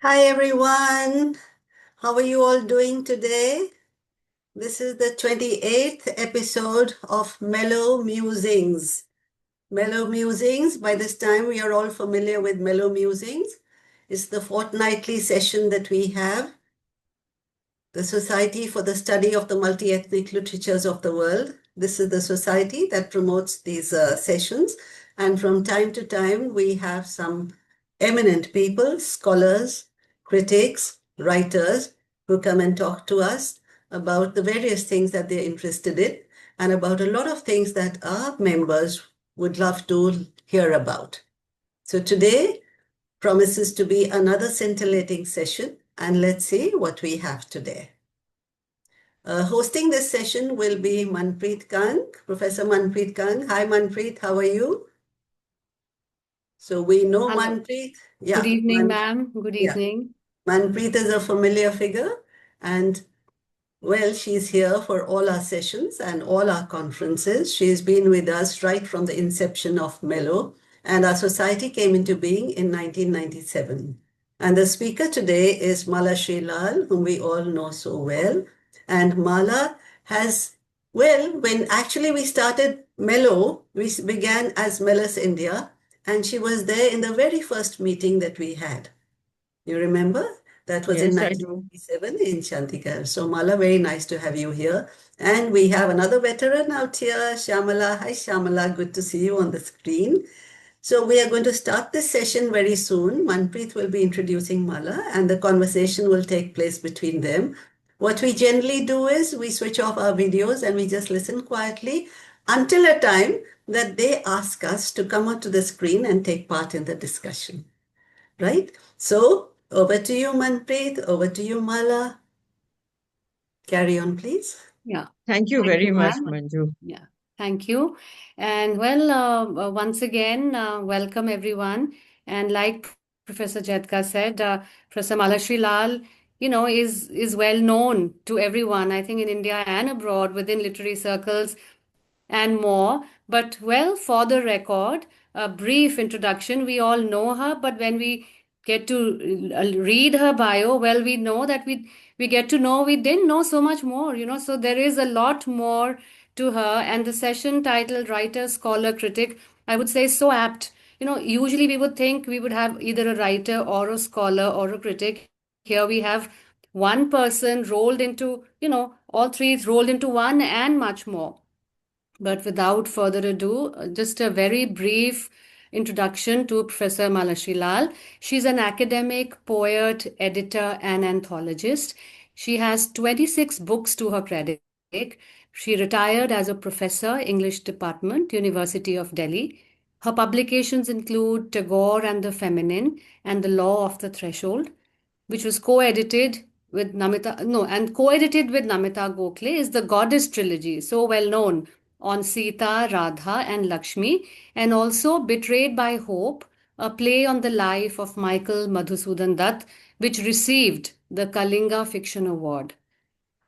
Hi everyone. How are you all doing today? This is the 28th episode of Mellow Musings. Mellow Musings, by this time we are all familiar with Mellow Musings. It's the fortnightly session that we have, the Society for the Study of the Multi-Ethnic Literatures of the World. This is the society that promotes these sessions. And from time to time, we have some eminent people, scholars, critics, writers, who come and talk to us about the various things that they're interested in and about a lot of things that our members would love to hear about. So today promises to be another scintillating session, and let's see what we have today. Hosting this session will be Manpreet Kang, Professor Manpreet Kang. Hi, Manpreet, how are you? So we know Hello. Manpreet. Good Yeah, evening, ma'am. Good yeah. evening. Manpreet is a familiar figure, and well, she's here for all our sessions and all our conferences. She's been with us right from the inception of Mellow, and our society came into being in 1997. And the speaker today is Malashri Lal, whom we all know so well. And Mala has, well, when actually we started Mellow, we began as Mellus India, and she was there in the very first meeting that we had. You remember? That was in Yes, I do. 1987 in Chandigarh. So, Mala, very nice to have you here. And we have another veteran out here, Shamala. Hi, Shamala. Good to see you on the screen. So, we are going to start this session very soon. Manpreet will be introducing Mala, and the conversation will take place between them. What we generally do is we switch off our videos and we just listen quietly until a time that they ask us to come onto the screen and take part in the discussion. Right? So, over to you, Manpreet. Over to you, Mala. Carry on, please. Yeah. Thank you Thank very you, much, ma'am. Manju. Yeah. Thank you. And well, once again, welcome everyone. And like Professor Jetka said, Professor Malashri Lal, is well known to everyone, I think in India and abroad within literary circles and more. But well, for the record, a brief introduction. We all know her, but when we get to read her bio, well, we know that we get to know we didn't know so much more, So there is a lot more to her, and the session titled "Writer, Scholar, Critic," I would say, is so apt. Usually we would think we would have either a writer or a scholar or a critic. Here we have one person rolled into, all three rolled into one and much more. But without further ado, just a very brief introduction to Professor Malashri Lal. She's an academic, poet, editor, and anthologist. She has 26 books to her credit. She retired as a professor, English Department, University of Delhi. Her publications include Tagore and the Feminine and The Law of the Threshold, which was co-edited with Namita Gokhale, is the Goddess trilogy, so well known, on Sita, Radha, and Lakshmi, and also Betrayed by Hope, a play on the life of Michael Madhusudan Dutt, which received the Kalinga Fiction Award.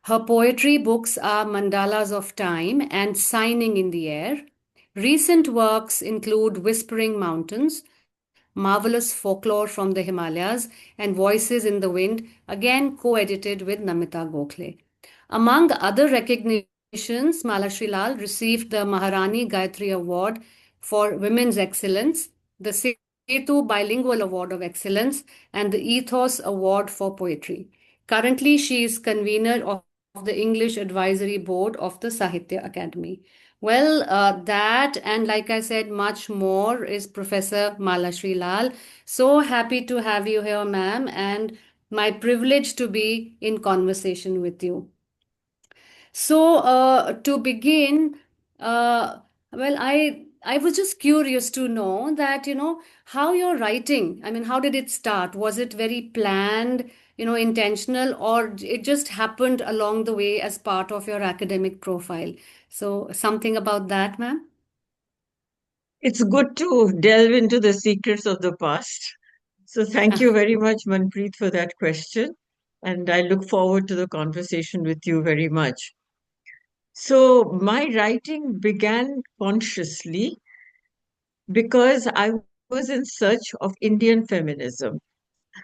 Her poetry books are Mandalas of Time and Signing in the Air. Recent works include Whispering Mountains, Marvelous Folklore from the Himalayas, and Voices in the Wind, again co edited with Namita Gokhale. Among other recognitions, Malashri Lal received the Maharani Gayatri Award for Women's Excellence, the Setu Bilingual Award of Excellence, and the Ethos Award for Poetry. Currently, she is convener of the English Advisory Board of the Sahitya Academy. Well, that and like I said, much more is Professor Malashri Lal. So happy to have you here, ma'am, and my privilege to be in conversation with you. So, to begin, well, I was just curious to know that, how you're writing. I mean, how did it start? Was it very planned, intentional, or it just happened along the way as part of your academic profile? So, something about that, ma'am? It's good to delve into the secrets of the past. So, thank you very much, Manpreet, for that question. And I look forward to the conversation with you very much. So, my writing began consciously because I was in search of Indian feminism.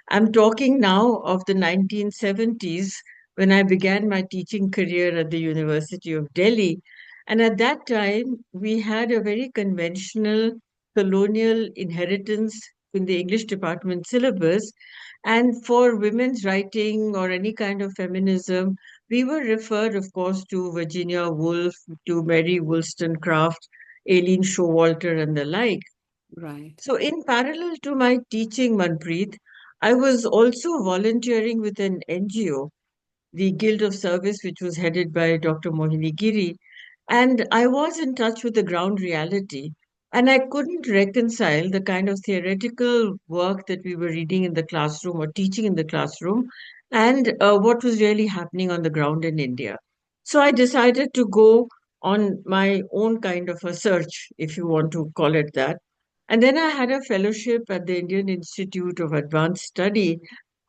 I'm talking now of the 1970s when I began my teaching career at the University of Delhi. And at that time, we had a very conventional colonial inheritance in the English department syllabus. And for women's writing or any kind of feminism, we were referred, of course, to Virginia Woolf, to Mary Wollstonecraft, Aileen Showalter, and the like. Right. So, in parallel to my teaching, Manpreet, I was also volunteering with an NGO, the Guild of Service, which was headed by Dr. Mohini Giri. And I was in touch with the ground reality. And I couldn't reconcile the kind of theoretical work that we were reading in the classroom or teaching in the classroom and what was really happening on the ground in India. So I decided to go on my own kind of a search, if you want to call it that. And then I had a fellowship at the Indian Institute of Advanced Study,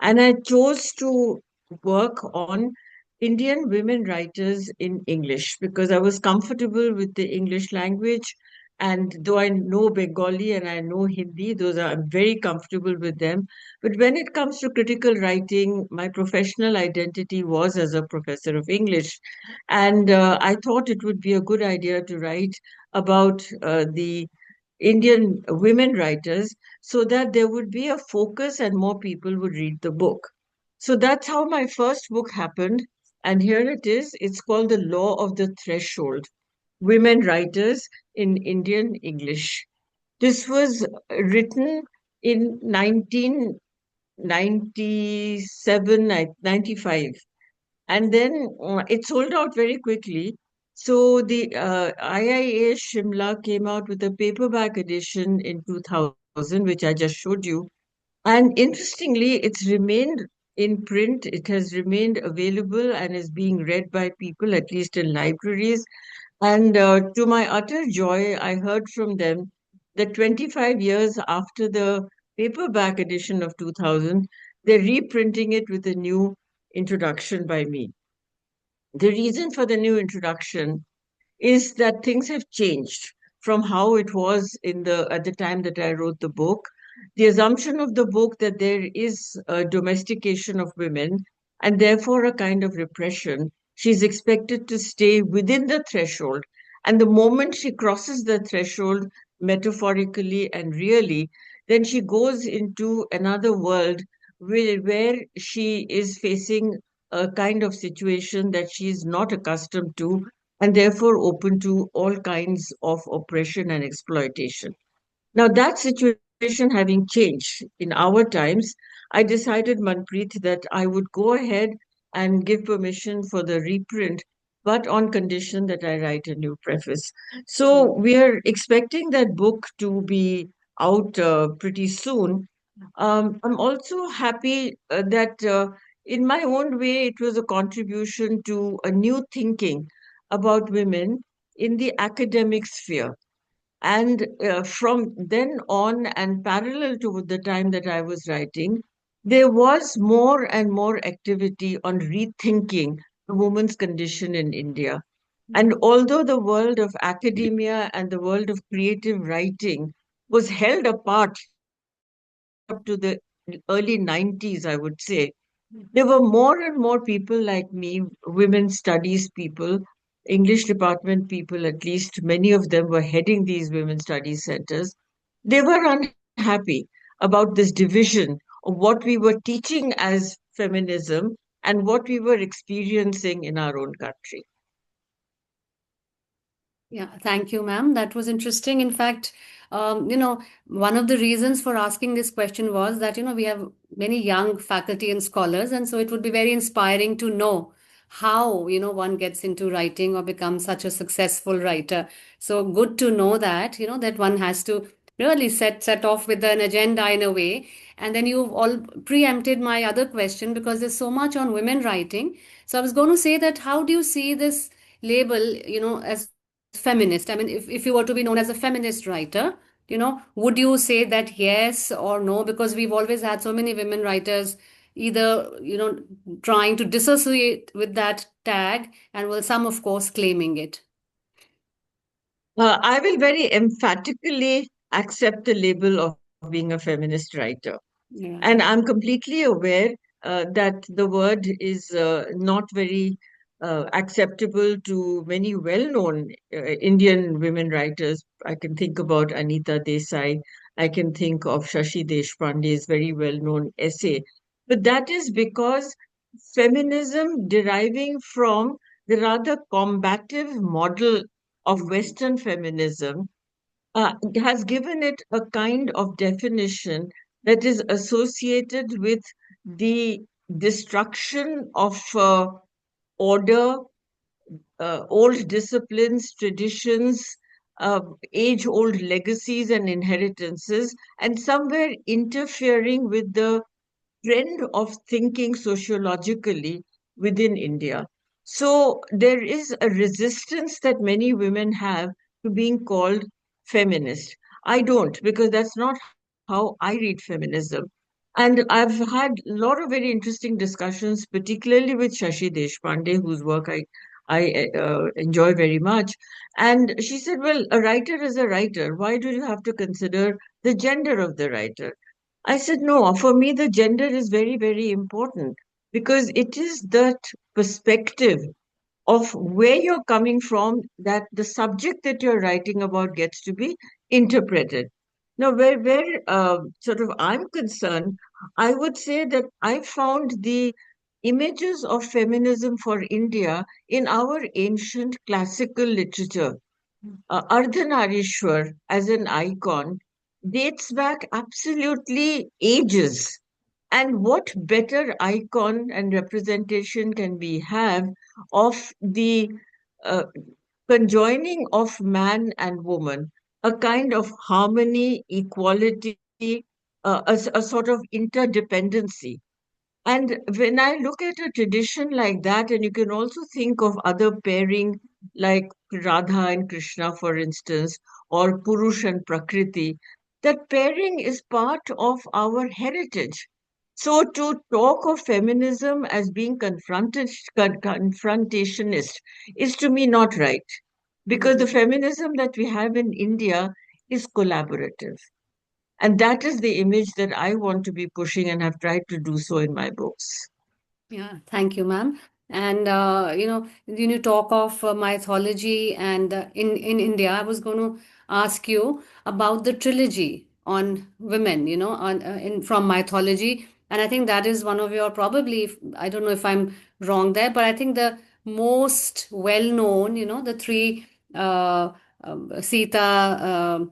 and I chose to work on Indian women writers in English because I was comfortable with the English language. And though I know Bengali and I know Hindi, those are I'm very comfortable with them. But when it comes to critical writing, my professional identity was as a professor of English. And I thought it would be a good idea to write about the Indian women writers so that there would be a focus and more people would read the book. So that's how my first book happened. And here it is. It's called The Law of the Threshold, Women Writers in Indian English. This was written in 1997, 95. And then it sold out very quickly. So the IIA Shimla came out with a paperback edition in 2000, which I just showed you. And interestingly, it's remained in print. It has remained available and is being read by people, at least in libraries. And to my utter joy, I heard from them that 25 years after the paperback edition of 2000, they're reprinting it with a new introduction by me. The reason for the new introduction is that things have changed from how it was in the at the time that I wrote the book. The assumption of the book that there is a domestication of women and therefore a kind of repression. She's expected to stay within the threshold. And the moment she crosses the threshold, metaphorically and really, then she goes into another world where she is facing a kind of situation that she is not accustomed to and therefore open to all kinds of oppression and exploitation. Now, that situation having changed in our times, I decided, Manpreet, that I would go ahead and give permission for the reprint, but on condition that I write a new preface. So, we are expecting that book to be out pretty soon. I'm also happy that in my own way, it was a contribution to a new thinking about women in the academic sphere. And from then on, and parallel to the time that I was writing, there was more and more activity on rethinking the woman's condition in India. And although the world of academia and the world of creative writing was held apart right up to the early 90s, I would say, there were more and more people like me, women studies people, English department people, at least many of them were heading these women studies centers. They were unhappy about this division of what we were teaching as feminism and what we were experiencing in our own country. Yeah, thank you, ma'am. That was interesting. In fact, one of the reasons for asking this question was that, we have many young faculty and scholars, and so it would be very inspiring to know how, one gets into writing or becomes such a successful writer. So good to know that, that one has to really set off with an agenda in a way. And then you've all preempted my other question because there's so much on women writing. So I was going to say that how do you see this label, as feminist? I mean, if you were to be known as a feminist writer, would you say that yes or no? Because we've always had so many women writers either, trying to dissociate with that tag, and well, some, of course, claiming it. I will very emphatically accept the label of being a feminist writer. And Right. I'm completely aware that the word is not very acceptable to many well-known Indian women writers. I can think about Anita Desai. I can think of Shashi Deshpande's very well-known essay. But that is because feminism deriving from the rather combative model of Western feminism has given it a kind of definition that is associated with the destruction of order, old disciplines, traditions, uh, age old legacies and inheritances, and somewhere interfering with the trend of thinking sociologically within India. So there is a resistance that many women have to being called feminist. I don't, because that's not how I read feminism. And I've had a lot of very interesting discussions, particularly with Shashi Deshpande, whose work I enjoy very much. And she said, well, a writer is a writer. Why do you have to consider the gender of the writer? I said, no, for me, the gender is very, very important because it is that perspective of where you're coming from that the subject that you're writing about gets to be interpreted. Now, where sort of I'm concerned, I would say that I found the images of feminism for India in our ancient classical literature. Ardhanarishwar as an icon dates back absolutely ages. And what better icon and representation can we have of the uh, conjoining of man and woman, a kind of harmony, equality, a sort of interdependency. And when I look at a tradition like that, and you can also think of other pairing like Radha and Krishna, for instance, or Purush and Prakriti, that pairing is part of our heritage. So to talk of feminism as being confrontationist is to me not right, because the Mhm. feminism that we have in India is collaborative. And that is the image that I want to be pushing and have tried to do so in my books. Yeah, thank you, ma'am. And you talk of mythology, and in India, I was going to ask you about the trilogy on women, on in from mythology, and I think that is one of your probably, I don't know if I'm wrong there, but I think the most well-known, the three Sita,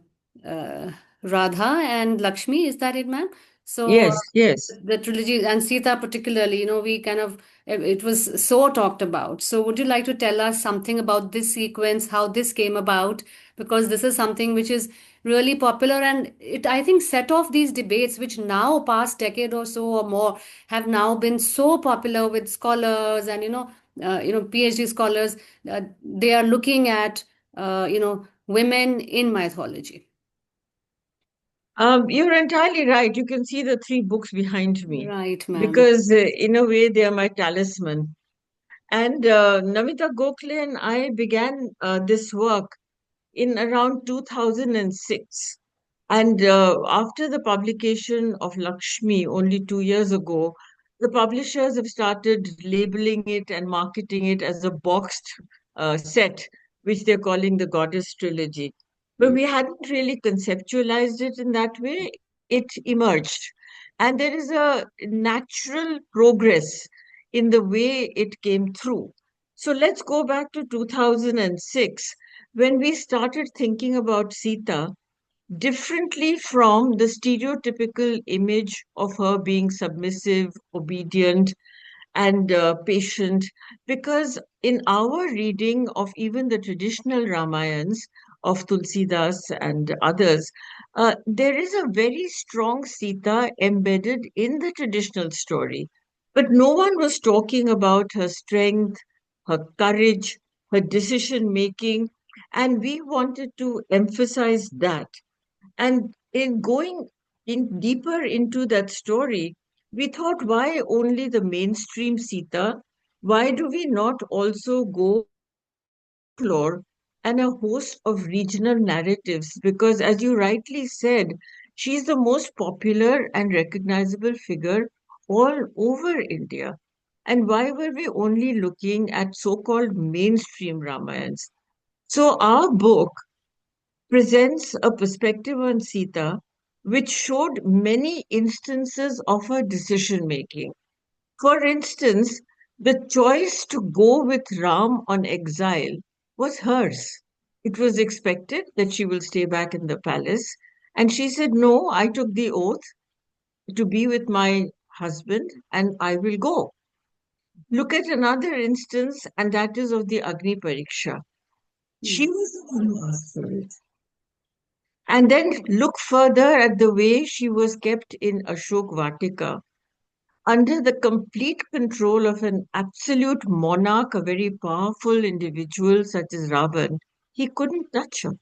uh, Radha, and Lakshmi. Is that it, ma'am? So Yes, yes. the trilogy and Sita particularly, we kind of it was so talked about. So would you like to tell us something about this sequence, how this came about? Because this is something which is really popular, and it, I think, set off these debates which now past decade or so or more have now been so popular with scholars and PhD scholars. They are looking at women in mythology. You're entirely right. You can see the three books behind me Right, ma'am. because, in a way, they are my talisman. And Namita Gokhale and I began this work in around 2006. And after the publication of Lakshmi only 2 years ago, the publishers have started labeling it and marketing it as a boxed set, which they're calling the Goddess Trilogy. But we hadn't really conceptualized it in that way. It emerged. And there is a natural progress in the way it came through. So let's go back to 2006 when we started thinking about Sita differently from the stereotypical image of her being submissive, obedient, and patient, because in our reading of even the traditional Ramayans of Tulsidas and others, there is a very strong Sita embedded in the traditional story. But no one was talking about her strength, her courage, her decision making, and we wanted to emphasize that. And in going in deeper into that story, we thought, why only the mainstream Sita? Why do we not also go into folklore and a host of regional narratives? Because, as you rightly said, She's the most popular and recognizable figure all over India. And why were we only looking at so-called mainstream Ramayans? So our book presents a perspective on Sita which showed many instances of her decision making. For instance, the choice to go with Ram on exile was hers. It was expected that she will stay back in the palace. And she said, no, I took the oath to be with my husband and I will go. Look at another instance, and that is of the Agni Pariksha. She Mm. was the one who asked for it. And then look further at the way she was kept in Ashok Vatika under the complete control of an absolute monarch, a very powerful individual such as Ravan. He couldn't touch her.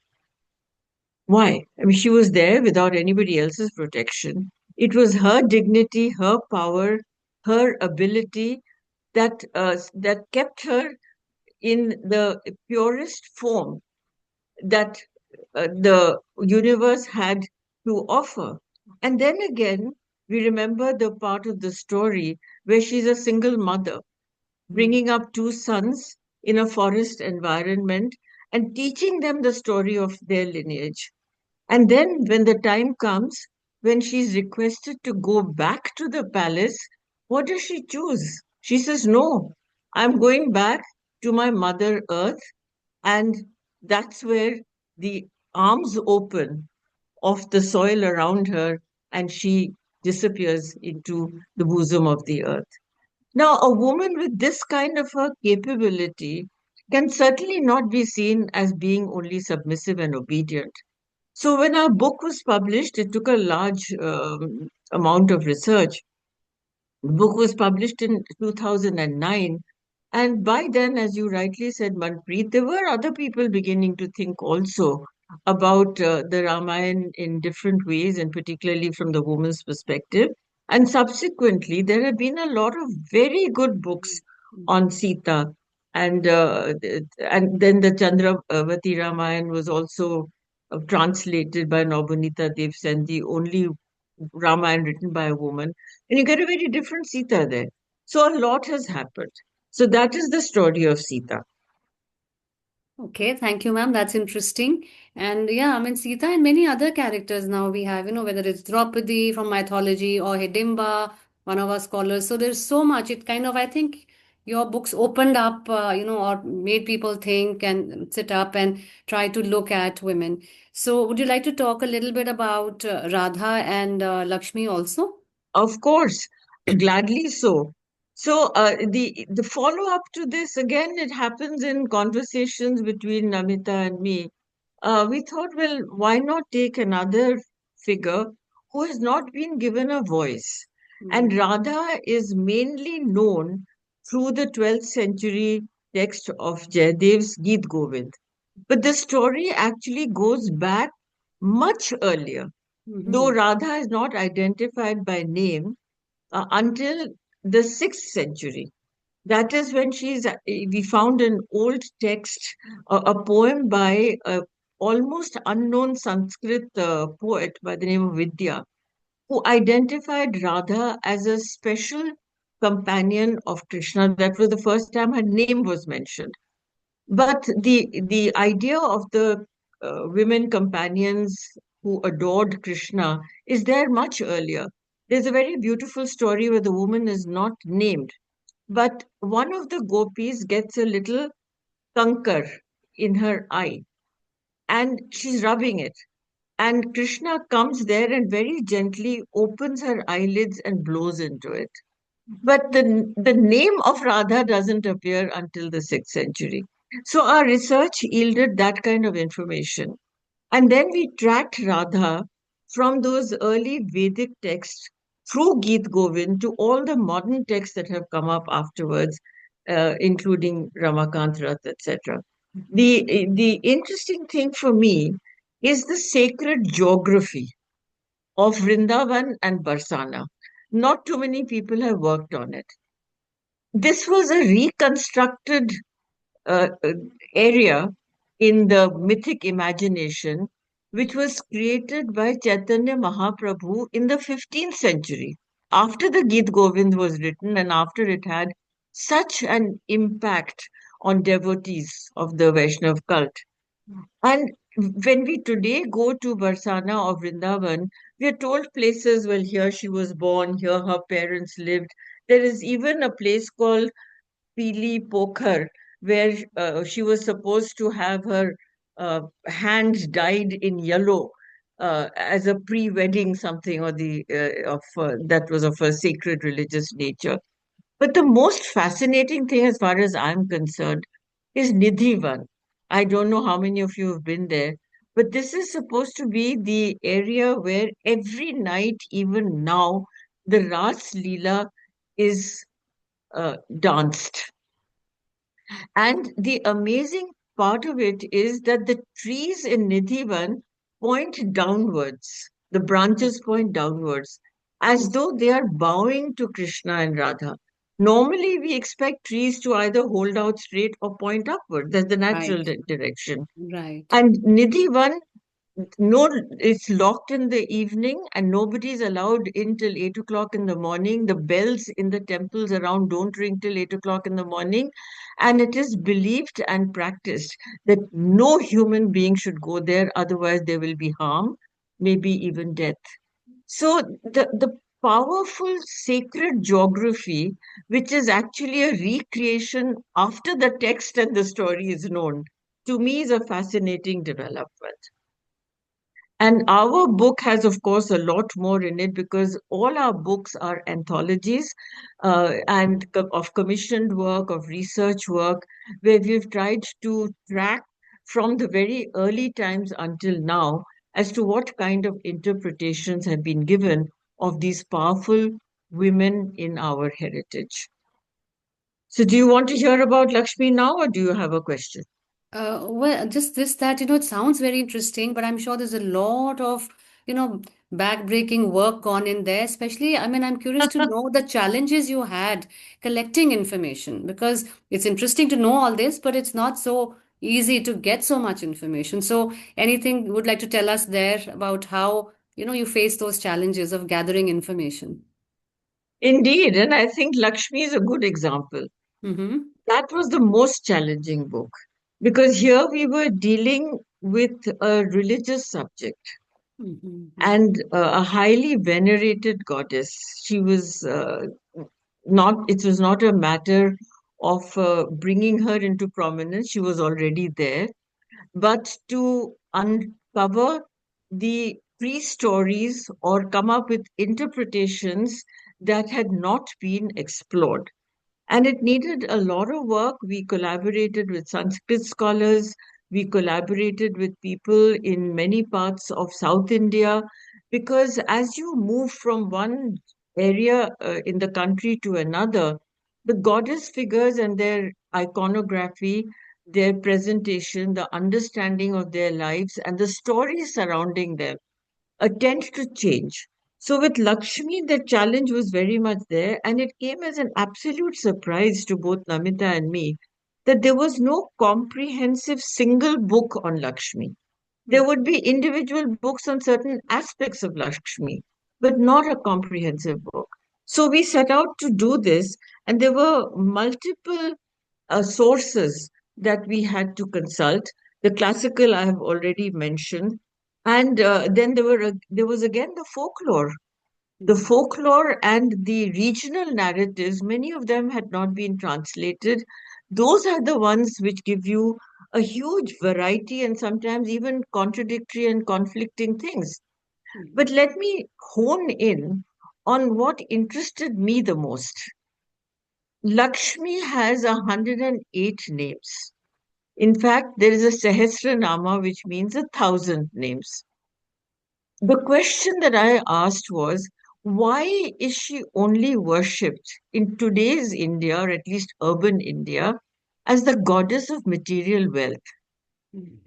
Why? I mean, she was there without anybody else's protection. It was her dignity, her power, her ability that kept her in the purest form that the universe had to offer. And then again, we remember the part of the story where she's a single mother Mm. bringing up two sons in a forest environment and teaching them the story of their lineage. And then, when the time comes, when she's requested to go back to the palace, what does she choose? She says, no, I'm going back to my mother earth. And that's where the arms open of the soil around her and she disappears into the bosom of the earth. Now, a woman with this kind of a capability can certainly not be seen as being only submissive and obedient. So, when our book was published, it took a large amount of research. The book was published in 2009. And by then, as you rightly said, Manpreet, there were other people beginning to think also about the Ramayana in different ways, and particularly from the woman's perspective. And subsequently, there have been a lot of very good books Mm. on Sita. And then the Chandravati Ramayana was also translated by Nobunita Devsen, the only Ramayana written by a woman, and you get a very different Sita there. So a lot has happened. So that is the story of Sita. Okay, thank you, ma'am. That's interesting. And yeah, I mean, Sita and many other characters now we have, whether it's Draupadi from mythology or Hidimba, one of our scholars. So there's so much. It kind of, I think, your books opened up, or made people think and sit up and try to look at women. So would you like to talk a little bit about Radha and Lakshmi also? Of course, gladly so. So the follow up to this again, it happens in conversations between Namita and me. We thought, well, why not take another figure who has not been given a voice? And Mm. Radha is mainly known through the 12th century text of Jayadev's Geet Govind. But the story actually goes back much earlier, though Mm-hmm. Radha is not identified by name until the 6th century. That is when we found an old text, a poem by a almost unknown Sanskrit poet by the name of Vidya, who identified Radha as a special companion of Krishna. That was the first time her name was mentioned. But the idea of the women companions who adored Krishna is there much earlier. There's a very beautiful story where the woman is not named, but one of the gopis gets a little kankar in her eye and she's rubbing it. And Krishna comes there and very gently opens her eyelids and blows into it. But the name of Radha doesn't appear until the 6th century. So our research yielded that kind of information. And then we tracked Radha from those early Vedic texts through Geet Govind to all the modern texts that have come up afterwards, including Ramakant Rath, etc. The interesting thing for me is the sacred geography of Vrindavan and Barsana. Not too many people have worked on it. This was a reconstructed uh, uh, area in the mythic imagination which was created by Chaitanya Mahaprabhu in the 15th century, after the Geet Govind was written and after it had such an impact on devotees of the Vaishnav cult. And when we today go to Barsana or Vrindavan, we are told places, well, here she was born, here her parents lived. There is even a place called Pili Pokhar, where she was supposed to have her hand dyed in yellow as a pre-wedding something or the of that was of a sacred religious nature. But the most fascinating thing, as far as I'm concerned, is Nidhivan. I don't know how many of you have been there, but this is supposed to be the area where every night, even now, the Ras Leela is danced. And the amazing part of it is that the trees in Nidhivan point downwards. The branches point downwards, as though they are bowing to Krishna and Radha. Normally, we expect trees to either hold out straight or point upward. That's the natural Right, direction. right, And Nidhivan, no, it's locked in the evening and nobody's allowed in till 8 o'clock in the morning. The bells in the temples around don't ring till 8 o'clock in the morning. And it is believed and practiced that no human being should go there, otherwise, there will be harm, maybe even death. So, the powerful sacred geography, which is actually a recreation after the text and the story is known, to me is a fascinating development. And our book has, of course, a lot more in it because all our books are anthologies of commissioned work, of research work, where we've tried to track from the very early times until now as to what kind of interpretations have been given of these powerful women in our heritage. So, do you want to hear about Lakshmi now, or do you have a question? Well, just this that, it sounds very interesting, but I'm sure there's a lot of, backbreaking work gone in there. Especially, I mean, I'm curious to know the challenges you had collecting information because it's interesting to know all this, but it's not so easy to get so much information. So, anything you would like to tell us there about how, you face those challenges of gathering information? Indeed, and I think Lakshmi is a good example. Mm-hmm. That was the most challenging book because here we were dealing with a religious subject Mm-hmm. and a highly venerated goddess. She was not, it was not a matter of bringing her into prominence, she was already there, but to uncover the pre-stories or come up with interpretations that had not been explored. And it needed a lot of work. We collaborated with Sanskrit scholars. We collaborated with people in many parts of South India. Because as you move from one area in the country to another, the goddess figures and their iconography, their presentation, the understanding of their lives, and the stories surrounding them tend to change. So with Lakshmi, the challenge was very much there, and it came as an absolute surprise to both Namita and me that there was no comprehensive single book on Lakshmi. There would be individual books on certain aspects of Lakshmi, but not a comprehensive book. So we set out to do this, and there were multiple sources that we had to consult. The classical I have already mentioned, and then there was again the Mm-hmm. folklore and the regional narratives. Many of them had not been translated. Those are the ones which give you a huge variety and sometimes even contradictory and conflicting things. But let me hone in on what interested me the most. Lakshmi has 108 names. In fact, there is a Sahasranama, which means 1,000 names. The question that I asked was, why is she only worshipped in today's India, or at least urban India, as the goddess of material wealth?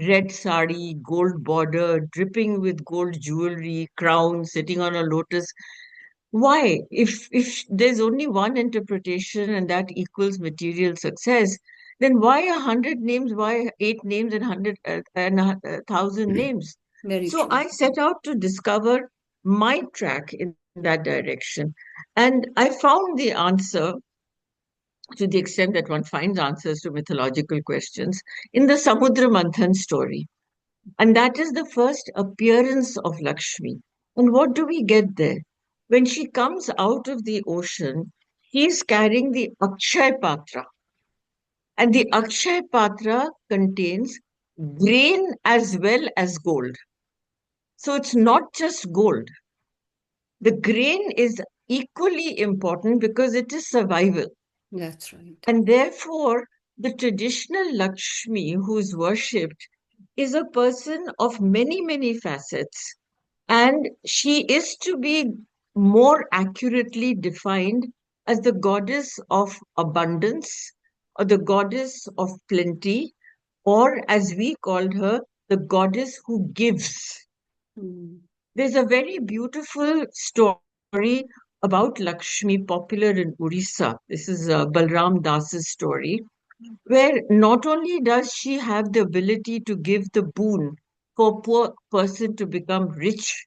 Red sari, gold border, dripping with gold jewelry, crown, sitting on a lotus. Why? If there's only one interpretation and that equals material success, then why 100 names? Why 8 names and 100 and 1,000 names? Very So true. I set out to discover my track in that direction. And I found the answer, to the extent that one finds answers to mythological questions, in the Samudra Manthan story. And that is the first appearance of Lakshmi. And what do we get there? When she comes out of the ocean, she is carrying the Akshay Patra. And the Akshay Patra contains grain as well as gold. So it's not just gold. The grain is equally important because it is survival. That's right. And therefore, the traditional Lakshmi who is worshipped is a person of many, many facets. And she is to be more accurately defined as the goddess of abundance or the goddess of plenty, or as we called her, the goddess who gives. Mm. There's a very beautiful story about Lakshmi popular in Orissa. This is Balram Das's story, where not only does she have the ability to give the boon for a poor person to become rich,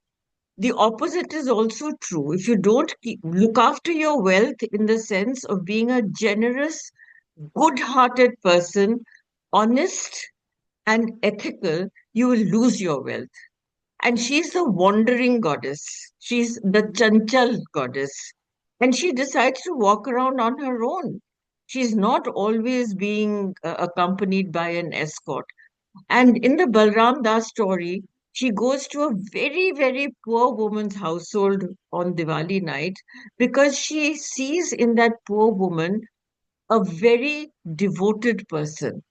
the opposite is also true. If you don't look after your wealth in the sense of being a generous, good hearted person, honest and ethical, you will lose your wealth. And she's the wandering goddess. She's the Chanchal goddess. And she decides to walk around on her own. She's not always being accompanied by an escort. And in the Balram Das story, she goes to a very, very poor woman's household on Diwali night because she sees in that poor woman a very devoted person,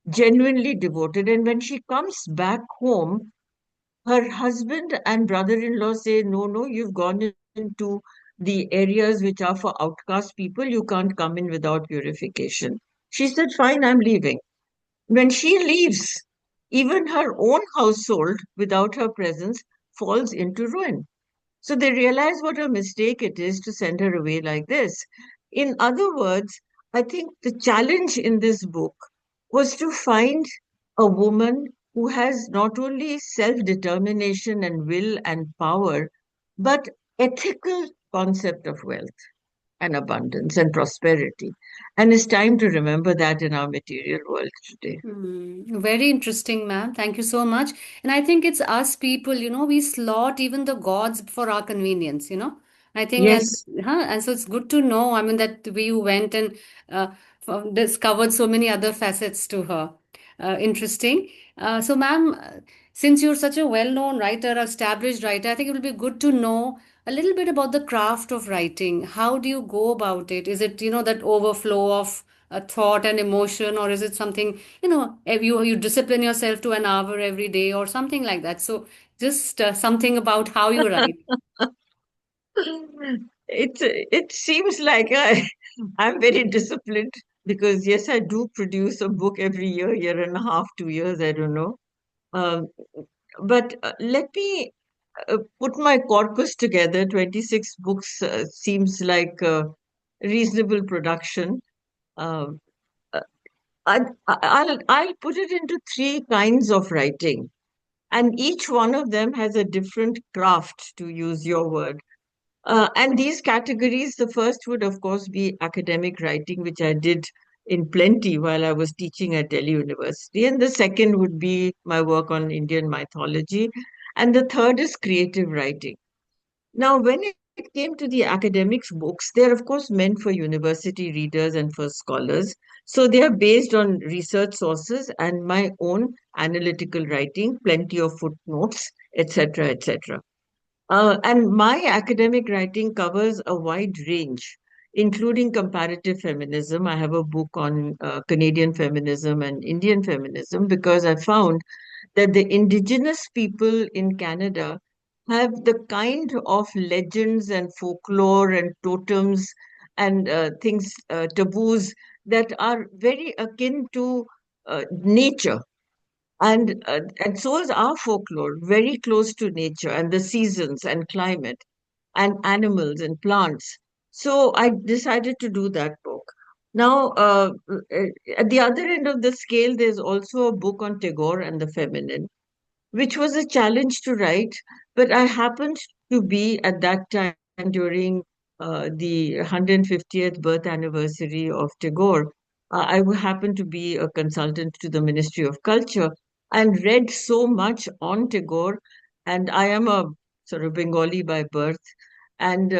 genuinely devoted. And when she comes back home, her husband and brother-in-law say, no, no, you've gone into the areas which are for outcast people. You can't come in without purification. She said, fine, I'm leaving. When she leaves, even her own household, without her presence, falls into ruin. So they realize what a mistake it is to send her away like this. In other words, I think the challenge in this book was to find a woman who has not only self determination and will and power, but ethical concept of wealth and abundance and prosperity. And it's time to remember that in our material world today. Very interesting, ma'am. Thank you so much. And I think it's us people, we slot even the gods for our convenience. I think, Yes. and so it's good to know, I mean, that we went and uh, discovered so many other facets to her. Interesting. So, ma'am, since you're such a well-known writer, established writer, I think it will be good to know a little bit about the craft of writing. How do you go about it? Is it, that overflow of a thought and emotion, or is it something, if you discipline yourself to an hour every day or something like that? So just something about how you write. It seems like I'm very disciplined because yes, I do produce a book every year, year and a half, 2 years, I don't know. Um, but let me put my corpus together. 26 books seems like reasonable production. Um, uh, I'll put it into three kinds of writing, and each one of them has a different craft, to use your word. And these categories, the first would, of course, be academic writing, which I did in plenty while I was teaching at Delhi University. And the second would be my work on Indian mythology. And the third is creative writing. Now, when it came to the academics books, they're, of course, meant for university readers and for scholars. So they are based on research sources and my own analytical writing, plenty of footnotes, etc., etc. And my academic writing covers a wide range, including comparative feminism. I have a book on Canadian feminism and Indian feminism because I found that the indigenous people in Canada have the kind of legends and folklore and totems and things, taboos that are very akin to nature, and so is our folklore, very close to nature and the seasons and climate and animals and plants. So I decided to do that book. Now, at the other end of the scale, there's also a book on Tagore and the feminine, which was a challenge to write. But I happened to be at that time during the 150th birth anniversary of Tagore. Happened to be a consultant to the Ministry of Culture and read so much on Tagore. And I am a sort of Bengali by birth. And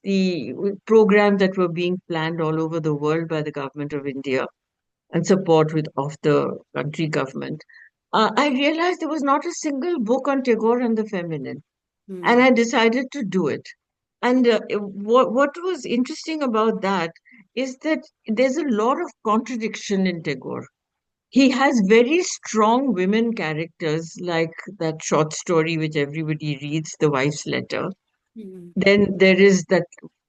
the programs that were being planned all over the world by the government of India and support with of the country government, I realized there was not a single book on Tagore and the feminine, and I Hmm. decided to do it. And what was interesting about that is that there's a lot of contradiction in Tagore. He has very strong women characters, like that short story which everybody reads, The Wife's Letter. Hmm. Then there is that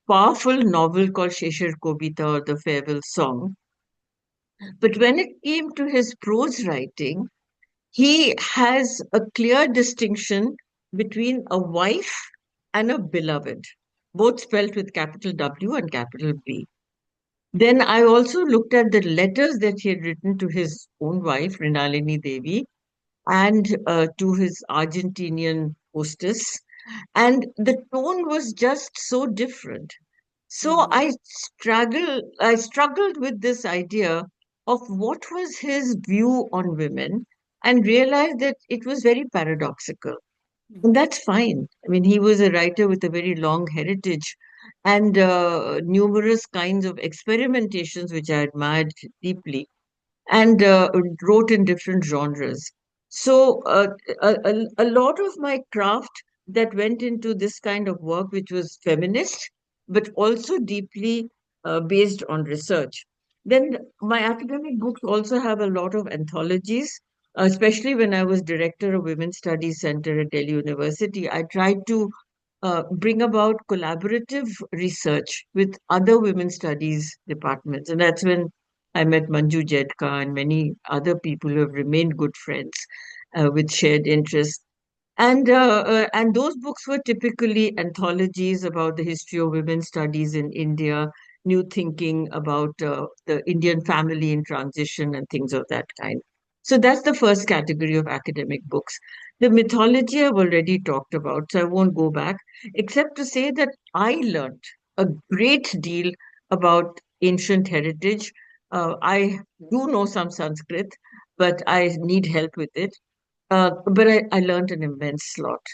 powerful novel called Sheshar Kobita, or The Farewell Song. But when it came to his prose writing, he has a clear distinction between a wife and a beloved, both spelled with capital W and capital B. Then I also looked at the letters that he had written to his own wife, Rinalini Devi, and to his Argentinian hostess. And the tone was just so different. So Hmm. I struggled with this idea of what was his view on women and realized that it was very paradoxical. And Hmm. that's fine. I mean, he was a writer with a very long heritage and numerous kinds of experimentations, which I admired deeply, and wrote in different genres. So, a lot of my craft that went into this kind of work, which was feminist, but also deeply based on research. Then, my academic books also have a lot of anthologies, especially when I was director of Women's Studies Center at Delhi University. I tried to bring about collaborative research with other women's studies departments. And that's when I met Manju Jedka and many other people who have remained good friends with shared interests. And those books were typically anthologies about the history of women's studies in India, new thinking about the Indian family in transition, and things of that kind. So that's the first category of academic books. The mythology I've already talked about, so I won't go back, except to say that I learned a great deal about ancient heritage. I do know some Sanskrit, but I need help with it. But I learned an immense lot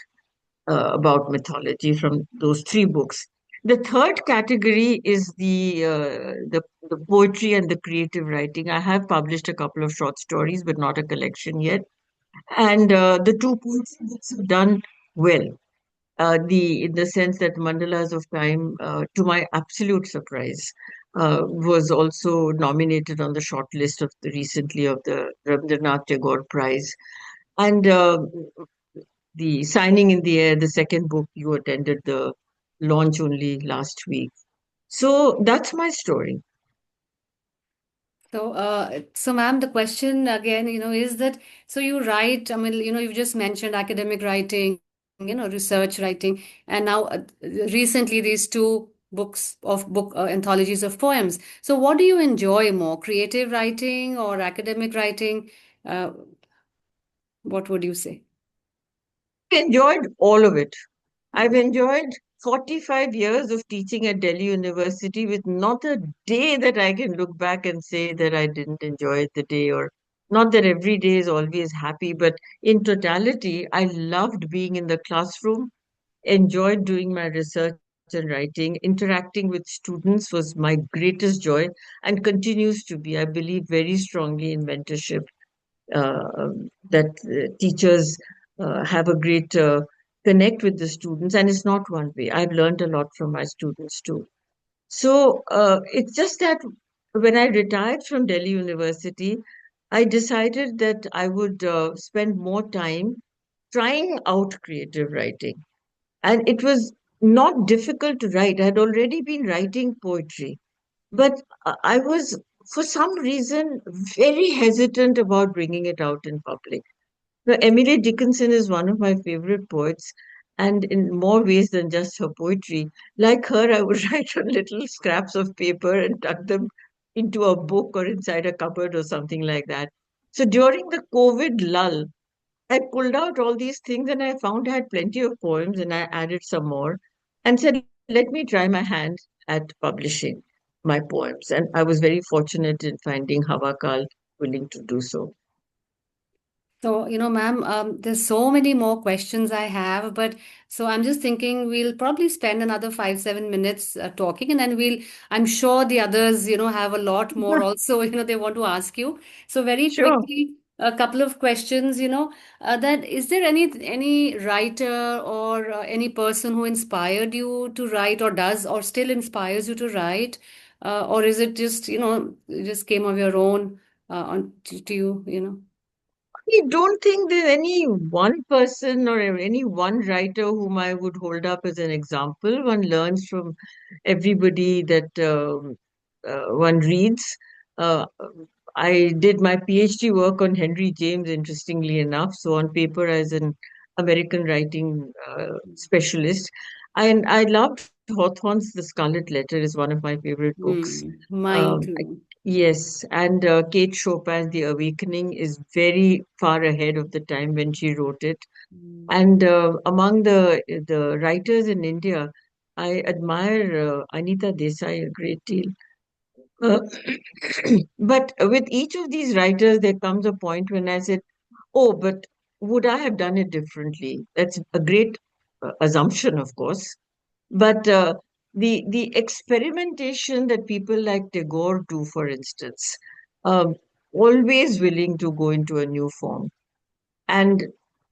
about mythology from those three books. The third category is the poetry and the creative writing. I have published a couple of short stories, but not a collection yet. And the two poetry books have done well. The In the sense that Mandalas of Time, to my absolute surprise, was also nominated on the short list of the recently of the Rabindranath Tagore Prize. And the Signing in the Air, the second book, you attended the launch only last week. So that's my story. So, ma'am, the question again, is that so you write, I mean, you've just mentioned academic writing, research writing, and now recently these two books of book anthologies of poems. So, what do you enjoy more, creative writing or academic writing? Uh, what would you say? I enjoyed all of it. I've enjoyed 45 years of teaching at Delhi University with not a day that I can look back and say that I didn't enjoy the day, or not that every day is always happy, but in totality, I loved being in the classroom, enjoyed doing my research and writing. Interacting with students was my greatest joy and continues to be. I believe very strongly in mentorship, that teachers have a great connect with the students, and it's not one way. I've learned a lot from my students too. So it's just that when I retired from Delhi University, I decided that I would spend more time trying out creative writing. And it was not difficult to write. I had already been writing poetry, but I was, for some reason, very hesitant about bringing it out in public. Now, Emily Dickinson is one of my favorite poets, and in more ways than just her poetry. Like her, I would write on little scraps of paper and tuck them into a book or inside a cupboard or something like that. So during the COVID lull, I pulled out all these things and I found I had plenty of poems and I added some more and said, let me try my hand at publishing my poems. And I was very fortunate in finding Hawakal willing to do so. So, ma'am, there's so many more questions I have, but so I'm just thinking we'll probably spend another 5, 7 minutes talking, and then I'm sure the others, have a lot more also, they want to ask you. So very Sure. quickly, a couple of questions, that is there any writer or any person who inspired you to write or does or still inspires you to write, or is it just, it just came of your own to you? I don't think there's any one person or any one writer whom I would hold up as an example. One learns from everybody that one reads. Uh, I did my PhD work on Henry James, interestingly enough. So on paper, as an American writing specialist, and I loved Hawthorne's The Scarlet Letter is one of my favorite books. Mine I too. Yes, and Kate Chopin's The Awakening is very far ahead of the time when she wrote it. Mm. And among the writers in India, I admire Anita Desai a great deal. Uh, but with each of these writers, there comes a point when I said, "Oh, but would I have done it differently?" That's a great assumption, of course. But the experimentation that people like Tagore do, for instance, um, always willing to go into a new form and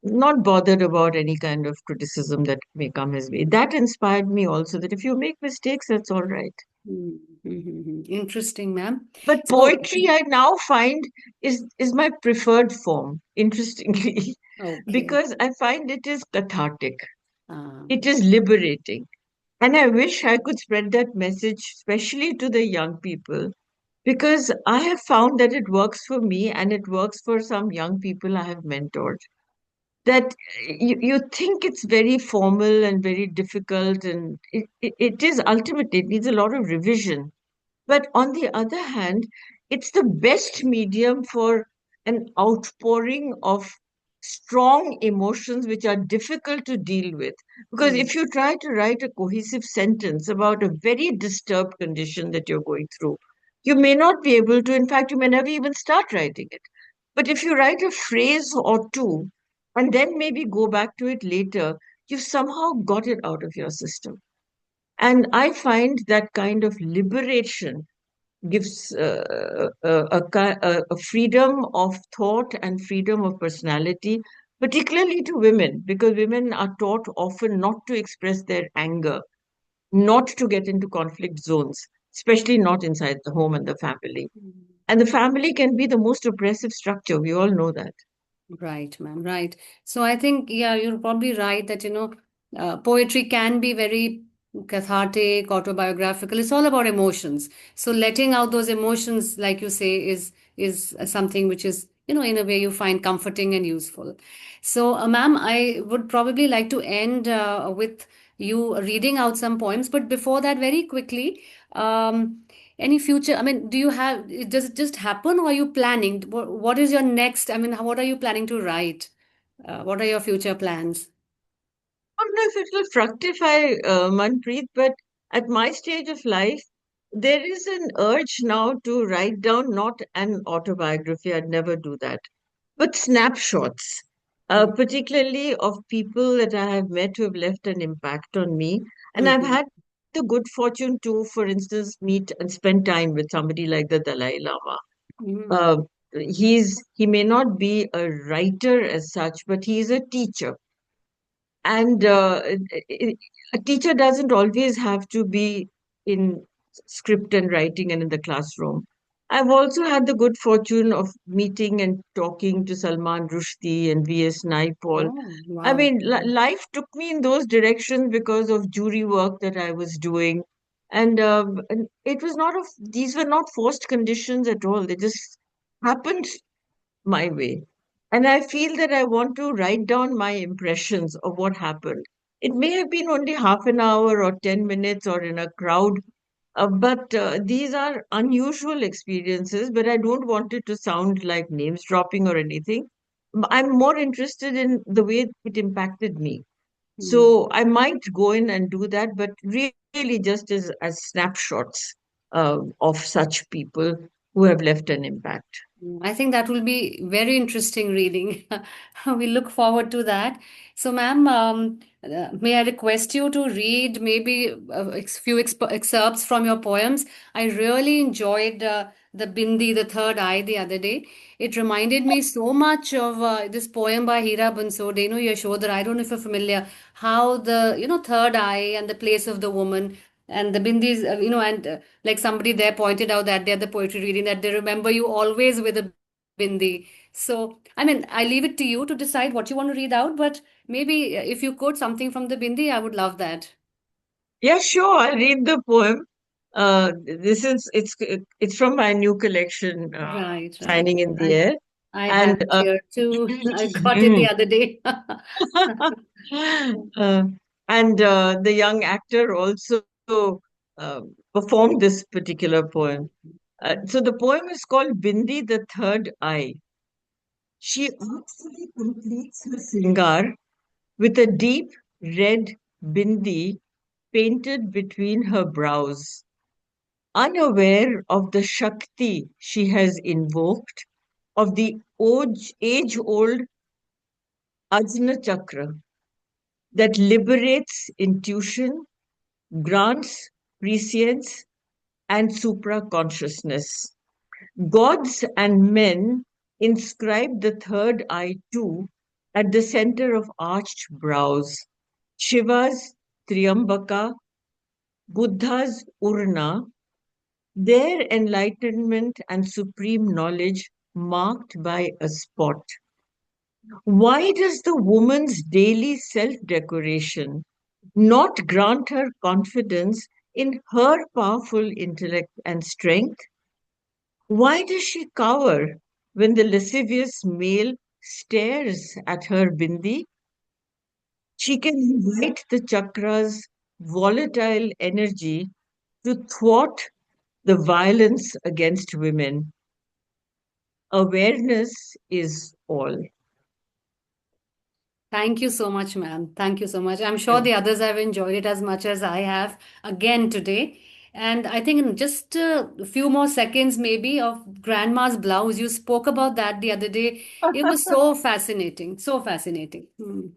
not bothered about any kind of criticism that may come his way. That inspired me also that if you make mistakes, that's all right. Interesting, ma'am. But So, poetry, I now find is my preferred form, interestingly, okay. because I find it is cathartic. It Um, is liberating. And I wish I could spread that message, especially to the young people, because I have found that it works for me and it works for some young people I have mentored. That you think it's very formal and very difficult, and it is ultimately, it needs a lot of revision. But on the other hand, it's the best medium for an outpouring of strong emotions which are difficult to deal with. Because mm, if you try to write a cohesive sentence about a very disturbed condition that you're going through, you may not be able to. In fact, you may never even start writing it. But if you write a phrase or two and then maybe go back to it later, you've somehow got it out of your system. And I find that kind of liberation gives a freedom of thought and freedom of personality, particularly to women, because women are taught often not to express their anger, not to get into conflict zones, especially not inside the home and the family. mm. And the family can be the most oppressive structure. We all know that. Right, ma'am, right. So I think, yeah, you're probably right that, poetry can be very cathartic, autobiographical. It's all about emotions. So letting out those emotions, like you say, is something which is, in a way you find comforting and useful. So, ma'am, I would probably like to end with you reading out some poems, but before that, very quickly, any future, I mean, does it just happen or are you planning? What is your next, I mean, what are you planning to write? What are your future plans? I don't know if it will fructify, Manpreet, but at my stage of life, there is an urge now to write down not an autobiography, I'd never do that, but snapshots, Mm. particularly of people that I have met who have left an impact on me. And I've Mhm. had the good fortune to, for instance, meet and spend time with somebody like the Dalai Lama. Mm. Uh, he may not be a writer as such, but he is a teacher. And a teacher doesn't always have to be in script and writing and in the classroom. I've also had the good fortune of meeting and talking to Salman Rushdie and V.S. Naipaul. Oh, I wow. mean, life took me in those directions because of jury work that I was doing. And it was not of, these were not forced conditions at all. They just happened my way. And I feel that I want to write down my impressions of what happened. It may have been only half an hour or 10 minutes or in a crowd, but these are unusual experiences, but I don't want it to sound like names dropping or anything. I'm more interested in the way it impacted me. Hmm. So I might go in and do that, but really just as snapshots of such people who have left an impact. I think that will be very interesting reading. We look forward to that. So, ma'am, may I request you to read maybe a few excerpts from your poems? I really enjoyed the Bindi, the third eye, the other day. It reminded me so much of this poem by Hira Bansode, Yashodhara. I don't know if you're familiar. How the, third eye and the place of the woman and the bindis, and like somebody there pointed out that they're the poetry reading that they remember you always with a bindi. So, I mean, I leave it to you to decide what you want to read out, but maybe if you could something from the bindi, I would love that. Yeah, sure. I'll read the poem. This is it's from my new collection, Right, right. Shining in the I Air, I have and it here too. I got it the other day. uh, the young actor also performed this particular poem. So the poem is called Bindi, the Third Eye. She artfully completes her singar with a deep red bindi painted between her brows. Unaware of the Shakti she has invoked, of the age-old Ajna Chakra that liberates intuition, grants prescience, and supra-consciousness. Gods and men inscribe the third eye too at the center of arched brows. Shiva's Triambaka, Buddha's Urna, their enlightenment and supreme knowledge marked by a spot. Why does the woman's daily self decoration not grant her confidence in her powerful intellect and strength? Why does she cower when the lascivious male stares at her bindi? She can invite the chakra's volatile energy to thwart the violence against women. Awareness is all. Thank you so much, ma'am. Thank you so much. I'm sure Yeah. the others have enjoyed it as much as I have again today. And I think in just a few more seconds, maybe, of Grandma's blouse, you spoke about that the other day. It was so fascinating, so fascinating. Hmm.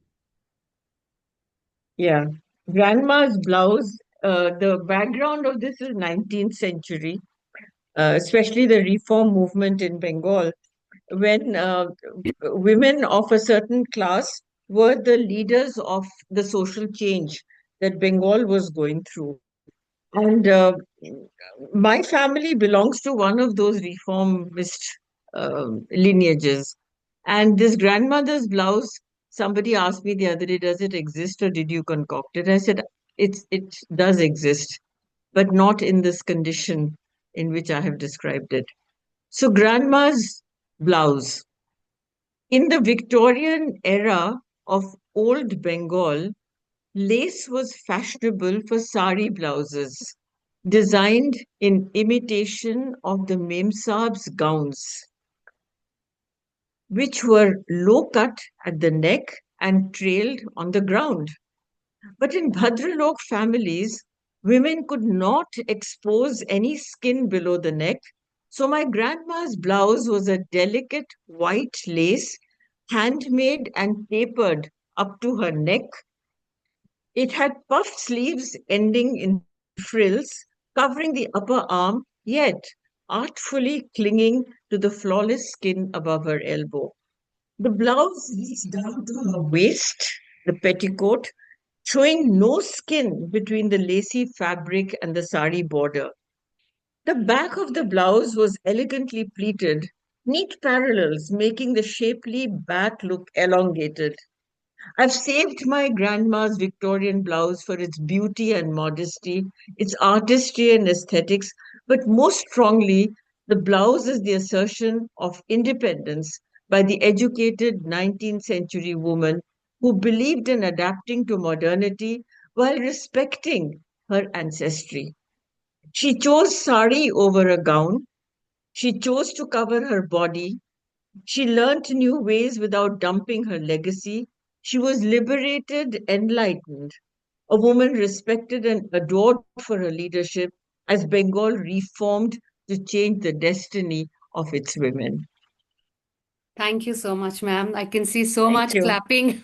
Yeah. Grandma's blouse, the background of this is 19th century, especially the reform movement in Bengal, when women of a certain class were the leaders of the social change that Bengal was going through. And my family belongs to one of those reformist lineages. And this grandmother's blouse, somebody asked me the other day, does it exist or did you concoct it? I said, it does exist, but not in this condition in which I have described it. So, grandma's blouse. In the Victorian era of Old Bengal, lace was fashionable for sari blouses, designed in imitation of the Memsahib's gowns, which were low cut at the neck and trailed on the ground. But in Bhadralok families, women could not expose any skin below the neck. So my grandma's blouse was a delicate white lace, handmade and tapered up to her neck. It had puffed sleeves ending in frills, covering the upper arm, yet artfully clinging to the flawless skin above her elbow. The blouse reached down to her waist, the petticoat, showing no skin between the lacy fabric and the sari border. The back of the blouse was elegantly pleated, neat parallels making the shapely back look elongated. I've saved my grandma's Victorian blouse for its beauty and modesty, its artistry and aesthetics, but most strongly, the blouse is the assertion of independence by the educated 19th century woman who believed in adapting to modernity while respecting her ancestry. She chose sari over a gown. She chose to cover her body, She learnt new ways without dumping her legacy. She was liberated, enlightened, a woman respected and adored for her leadership as Bengal reformed to change the destiny of its women. Thank you so much, ma'am. I can see so Thank much you. clapping,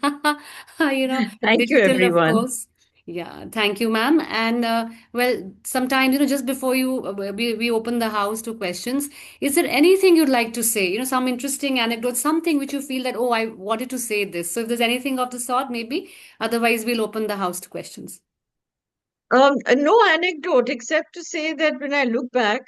Thank you, digital, of everyone. course. Yeah, thank you, ma'am. And well, sometimes, just before we open the house to questions, is there anything you'd like to say? Some interesting anecdote, something which you feel that, oh, I wanted to say this. So if there's anything of the sort, maybe. Otherwise, we'll open the house to questions. No anecdote except to say that when I look back,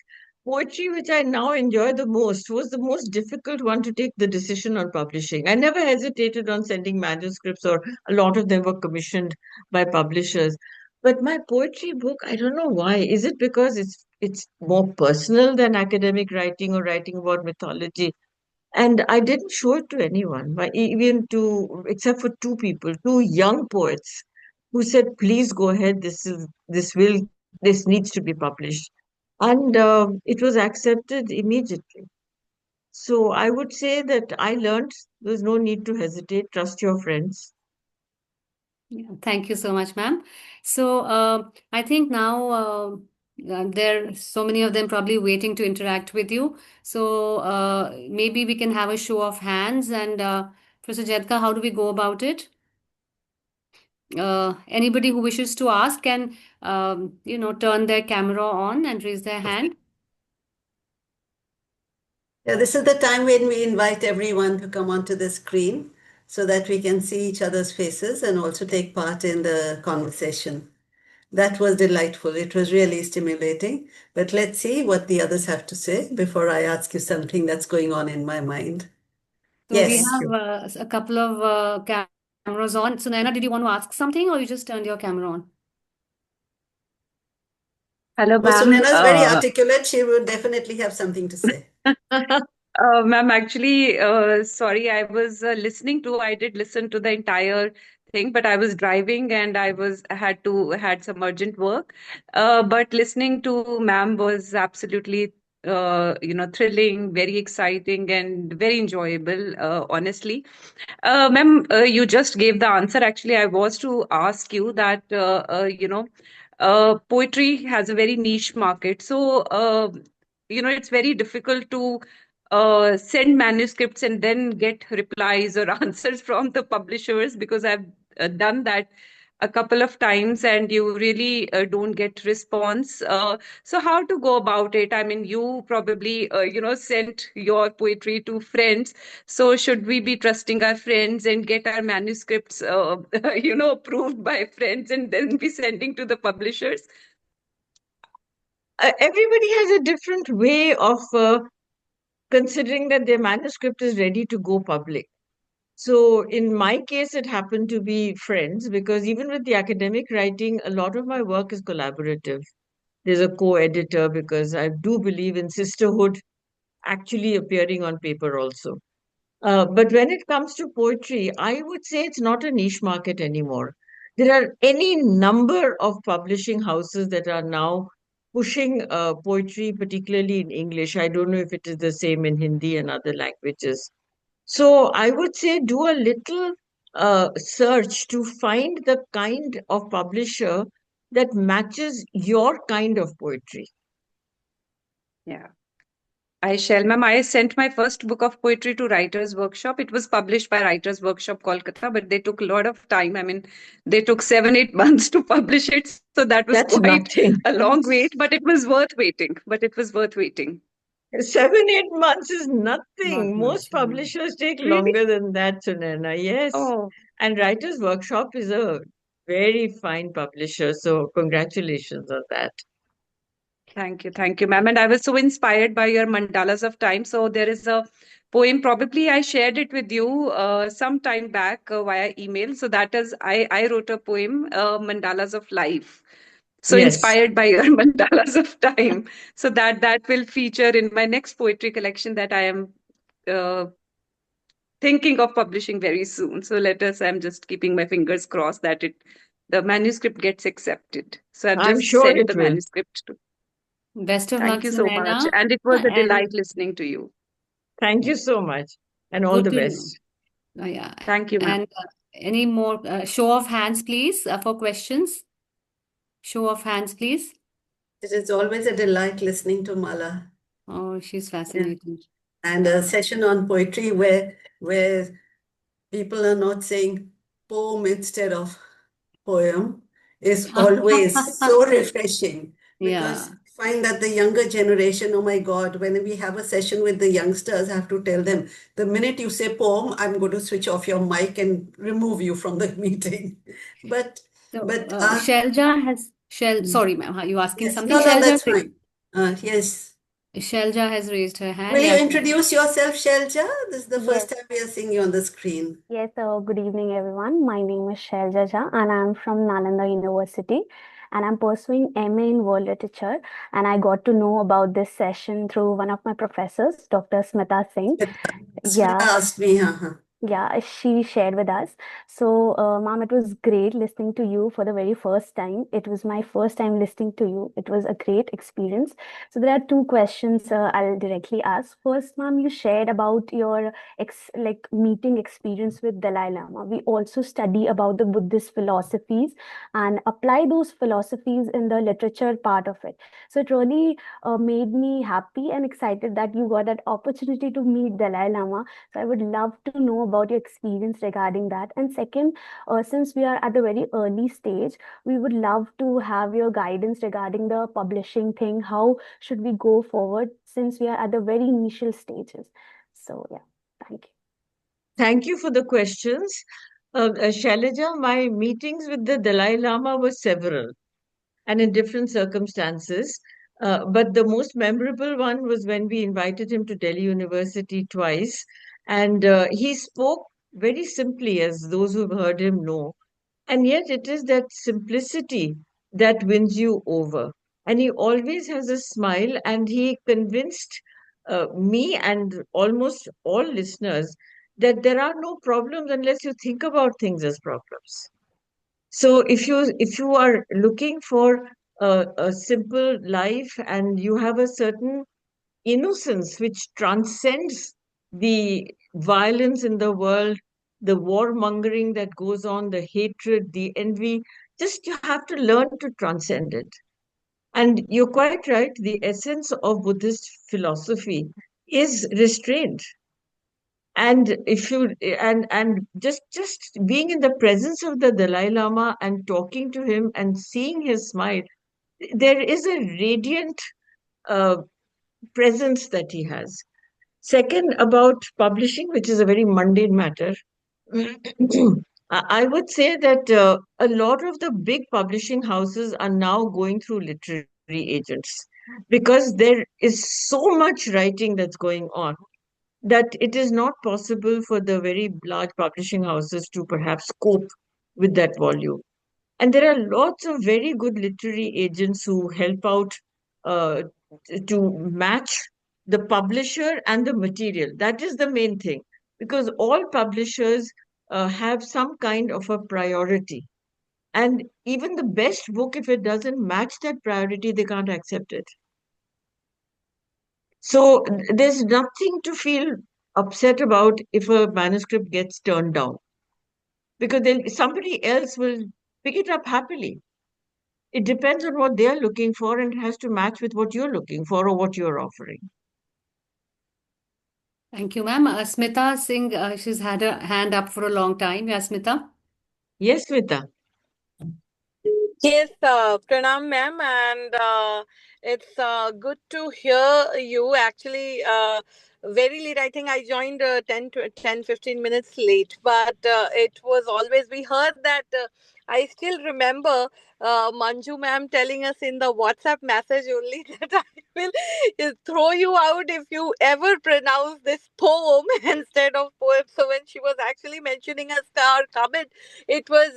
poetry, which I now enjoy the most, was the most difficult one to take the decision on publishing. I never hesitated on sending manuscripts, or a lot of them were commissioned by publishers. But my poetry book, I don't know why. Is it because it's more personal than academic writing or writing about mythology? And I didn't show it to anyone, even to except for two people, two young poets, who said, "Please go ahead. This needs to be published," and it was accepted immediately. So I would say that I learned there's no need to hesitate. Trust your friends. Yeah, thank you so much, ma'am. So, I think now there are so many of them probably waiting to interact with you. So, maybe we can have a show of hands. And Professor Jedka, how do we go about it? Anybody who wishes to ask can, turn their camera on and raise their hand. Yeah, this is the time when we invite everyone to come onto the screen so that we can see each other's faces and also take part in the conversation. That was delightful. It was really stimulating. But let's see what the others have to say before I ask you something that's going on in my mind. So we Thank Yes. have you. a couple of cameras on. So, Naina, did you want to ask something or you just turned your camera on? Hello, Oh, ma'am. Sunena is very articulate. She would definitely have something to say. Ma'am, actually, sorry, I was listening to, I did listen to the entire thing, but I was driving and had some urgent work. But listening to ma'am was absolutely, thrilling, very exciting, and very enjoyable, honestly. Ma'am, you just gave the answer. Actually, I was to ask you that, poetry has a very niche market. So, it's very difficult to send manuscripts and then get replies or answers from the publishers, because I've done that a couple of times and you really don't get response. So how to go about it? I mean, you probably, sent your poetry to friends. So should we be trusting our friends and get our manuscripts, approved by friends and then be sending to the publishers? Everybody has a different way of considering that their manuscript is ready to go public. So in my case, it happened to be friends, because even with the academic writing, a lot of my work is collaborative. There's a co-editor, because I do believe in sisterhood actually appearing on paper also. But when it comes to poetry, I would say it's not a niche market anymore. There are any number of publishing houses that are now pushing poetry, particularly in English. I don't know if it is the same in Hindi and other languages. So I would say do a little search to find the kind of publisher that matches your kind of poetry. Yeah. I shall, ma'am. I sent my first book of poetry to Writers Workshop. It was published by Writers Workshop Kolkata, but they took a lot of time. I mean, they took 7, 8 months to publish it. So that was That's quite nothing. a long wait, but it was worth waiting. But it was worth waiting. 7, 8 months is Not nothing. Most much. publishers take Really? longer than that, Sunena. Yes. Oh, And Writers Workshop is a very fine publisher. So congratulations on that. thank you. Thank you, ma'am. And I was so inspired by your mandalas of time. So there is a poem, probably I shared it with you some time back via email. So that is, I wrote a poem, Mandalas of Life. So Yes. inspired by your mandalas of time. So that will feature in my next poetry collection that I am uh, thinking of publishing very soon. So I'm just keeping my fingers crossed that the manuscript gets accepted. So I've I'm just sure sent it the will. manuscript to. Best of luck, Thank you so much. Sunaina. And it was a And delight listening to you. Thank you so much. and all Good the to know. best. Yeah. Thank you, ma'am. And any more show of hands, please, for questions? Show of hands, please. It is always a delight listening to Mala. Oh, she's Yeah. fascinating. And a session on poetry where people are not saying poem instead of poem is always so refreshing, because Yeah. I find that the younger generation, oh my God, when we have a session with the youngsters, I have to tell them, the minute you say poem, I'm going to switch off your mic and remove you from the meeting. But So, but Shelja has sorry, ma'am, are you asking yes, something? no, that's fine. Yes. Shelja has raised her hand. Will you Yes. introduce yourself, Shelja? This is the Yes, first time we are seeing you on the screen. yes. Good evening, everyone. My name is Shailja Jha, and I'm from Nalanda University, and I'm pursuing MA in World Literature. And I got to know about this session through one of my professors, Dr. Smita Singh. Smita Yeah, asked me, yeah, she shared with us. So, ma'am, it was great listening to you for the very first time. It was my first time listening to you. It was a great experience. So, there are two questions I'll directly ask. First, ma'am, you shared about your meeting experience with Dalai Lama. We also study about the Buddhist philosophies and apply those philosophies in the literature part of it. So, it really made me happy and excited that you got that opportunity to meet Dalai Lama. So I would love to know about your experience regarding that. And second, since we are at the very early stage, we would love to have your guidance regarding the publishing thing. How should we go forward since we are at the very initial stages? So yeah, thank you. Thank you for the questions. Shailaja, my meetings with the Dalai Lama were several and in different circumstances. But the most memorable one was when we invited him to Delhi University twice. And he spoke very simply, as those who've heard him know. And yet it is that simplicity that wins you over. And he always has a smile, and he convinced me and almost all listeners that there are no problems unless you think about things as problems. So if you are looking for a simple life and you have a certain innocence which transcends the violence in the world, the warmongering that goes on, the hatred, the envy, just you have to learn to transcend it. And you're quite right, the essence of Buddhist philosophy is restraint. And if you and just being in the presence of the Dalai Lama and talking to him and seeing his smile, there is a radiant uh, presence that he has. Second, about publishing, which is a very mundane matter, I would say that a lot of the big publishing houses are now going through literary agents because there is so much writing that's going on that it is not possible for the very large publishing houses to perhaps cope with that volume. And there are lots of very good literary agents who help out uh, to match the publisher and the material. That is the main thing, because all publishers have some kind of a priority. And even the best book, if it doesn't match that priority, they can't accept it. So there's nothing to feel upset about if a manuscript gets turned down, because then somebody else will pick it up happily. It depends on what they're looking for, and it has to match with what you're looking for or what you're offering. Thank you, ma'am. Smita Singh, she's had her hand up for a long time. Yeah, Smita. Yes, Vita. Yes, Pranam ma'am, and it's good to hear you. Actually, very late. I think I joined 10, 15 minutes late, but it was always, we heard that. I still remember Manju ma'am telling us in the WhatsApp message only that I will throw you out if you ever pronounce this poem instead of poem. So when she was actually mentioning us our comment, it was.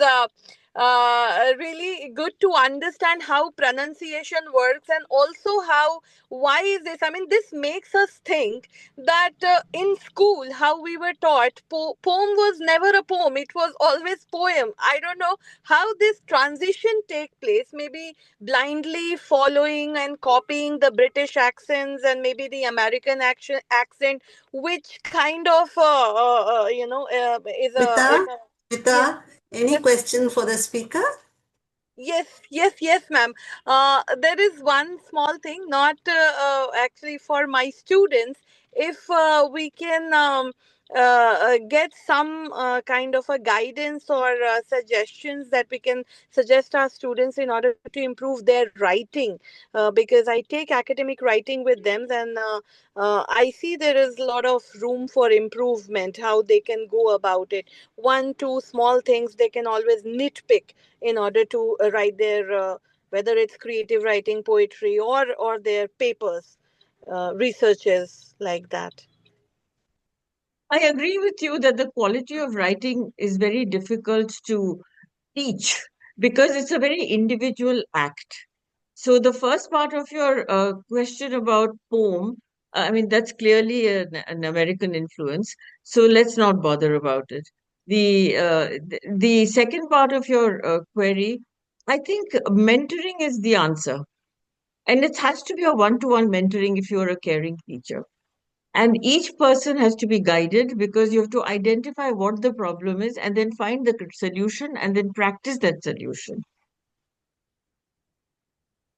really good to understand how pronunciation works, and also how, why is this? I mean, this makes us think that in school, how we were taught, poem was never a poem, it was always poem. I don't know how this transition take place, maybe blindly following and copying the British accents and maybe the American accent, which kind of is Smita, a yes. Smita, any Yes. question for the speaker? Yes, ma'am. There is one small thing, not actually for my students. If we can get some kind of a guidance or suggestions that we can suggest our students in order to improve their writing, because I take academic writing with them, and I see there is a lot of room for improvement, how they can go about it. One, two small things they can always nitpick in order to write their whether it's creative writing, poetry, or their papers, researches like that. I agree with you that the quality of writing is very difficult to teach because it's a very individual act. So the first part of your question about poem, I mean, that's clearly an American influence. So let's not bother about it. The second part of your query, I think mentoring is the answer. And it has to be a one-to-one mentoring if you're a caring teacher. And each person has to be guided because you have to identify what the problem is and then find the solution and then practice that solution.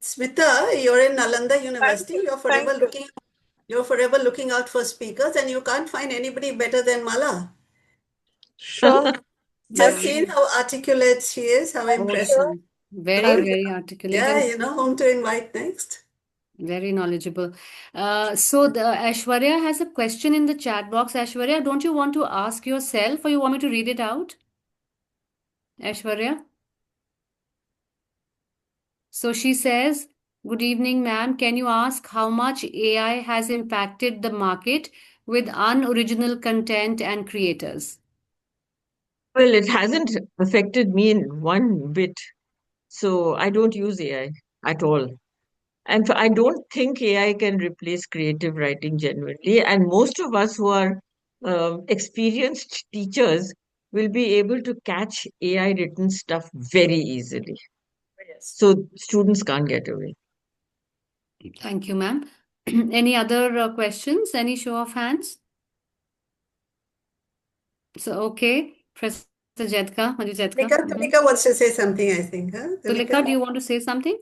Smita, you're in Nalanda Thank University. you. Thank you. You're forever looking out for speakers, and you can't find anybody better than Mala. Sure. Just Have seen Very how articulate she is, how impressive. sure. awesome. Very, So, very articulate yeah, and you know whom to invite next. very knowledgeable. So the Aishwarya has a question in the chat box. Aishwarya, don't you want to ask yourself or you want me to read it out? Aishwarya? So she says, good evening, ma'am. Can you ask how much AI has impacted the market with unoriginal content and creators? Well, it hasn't affected me in one bit. So I don't use AI at all. And I don't think AI can replace creative writing genuinely. And most of us who are experienced teachers will be able to catch AI written stuff very easily. So students can't get away. Thank you, ma'am. Any other questions? Any show of hands? So, okay. Professor Jetka, Manju Jetka. Tulika wants to say something, I think. Huh? Tulika, do you want to say something?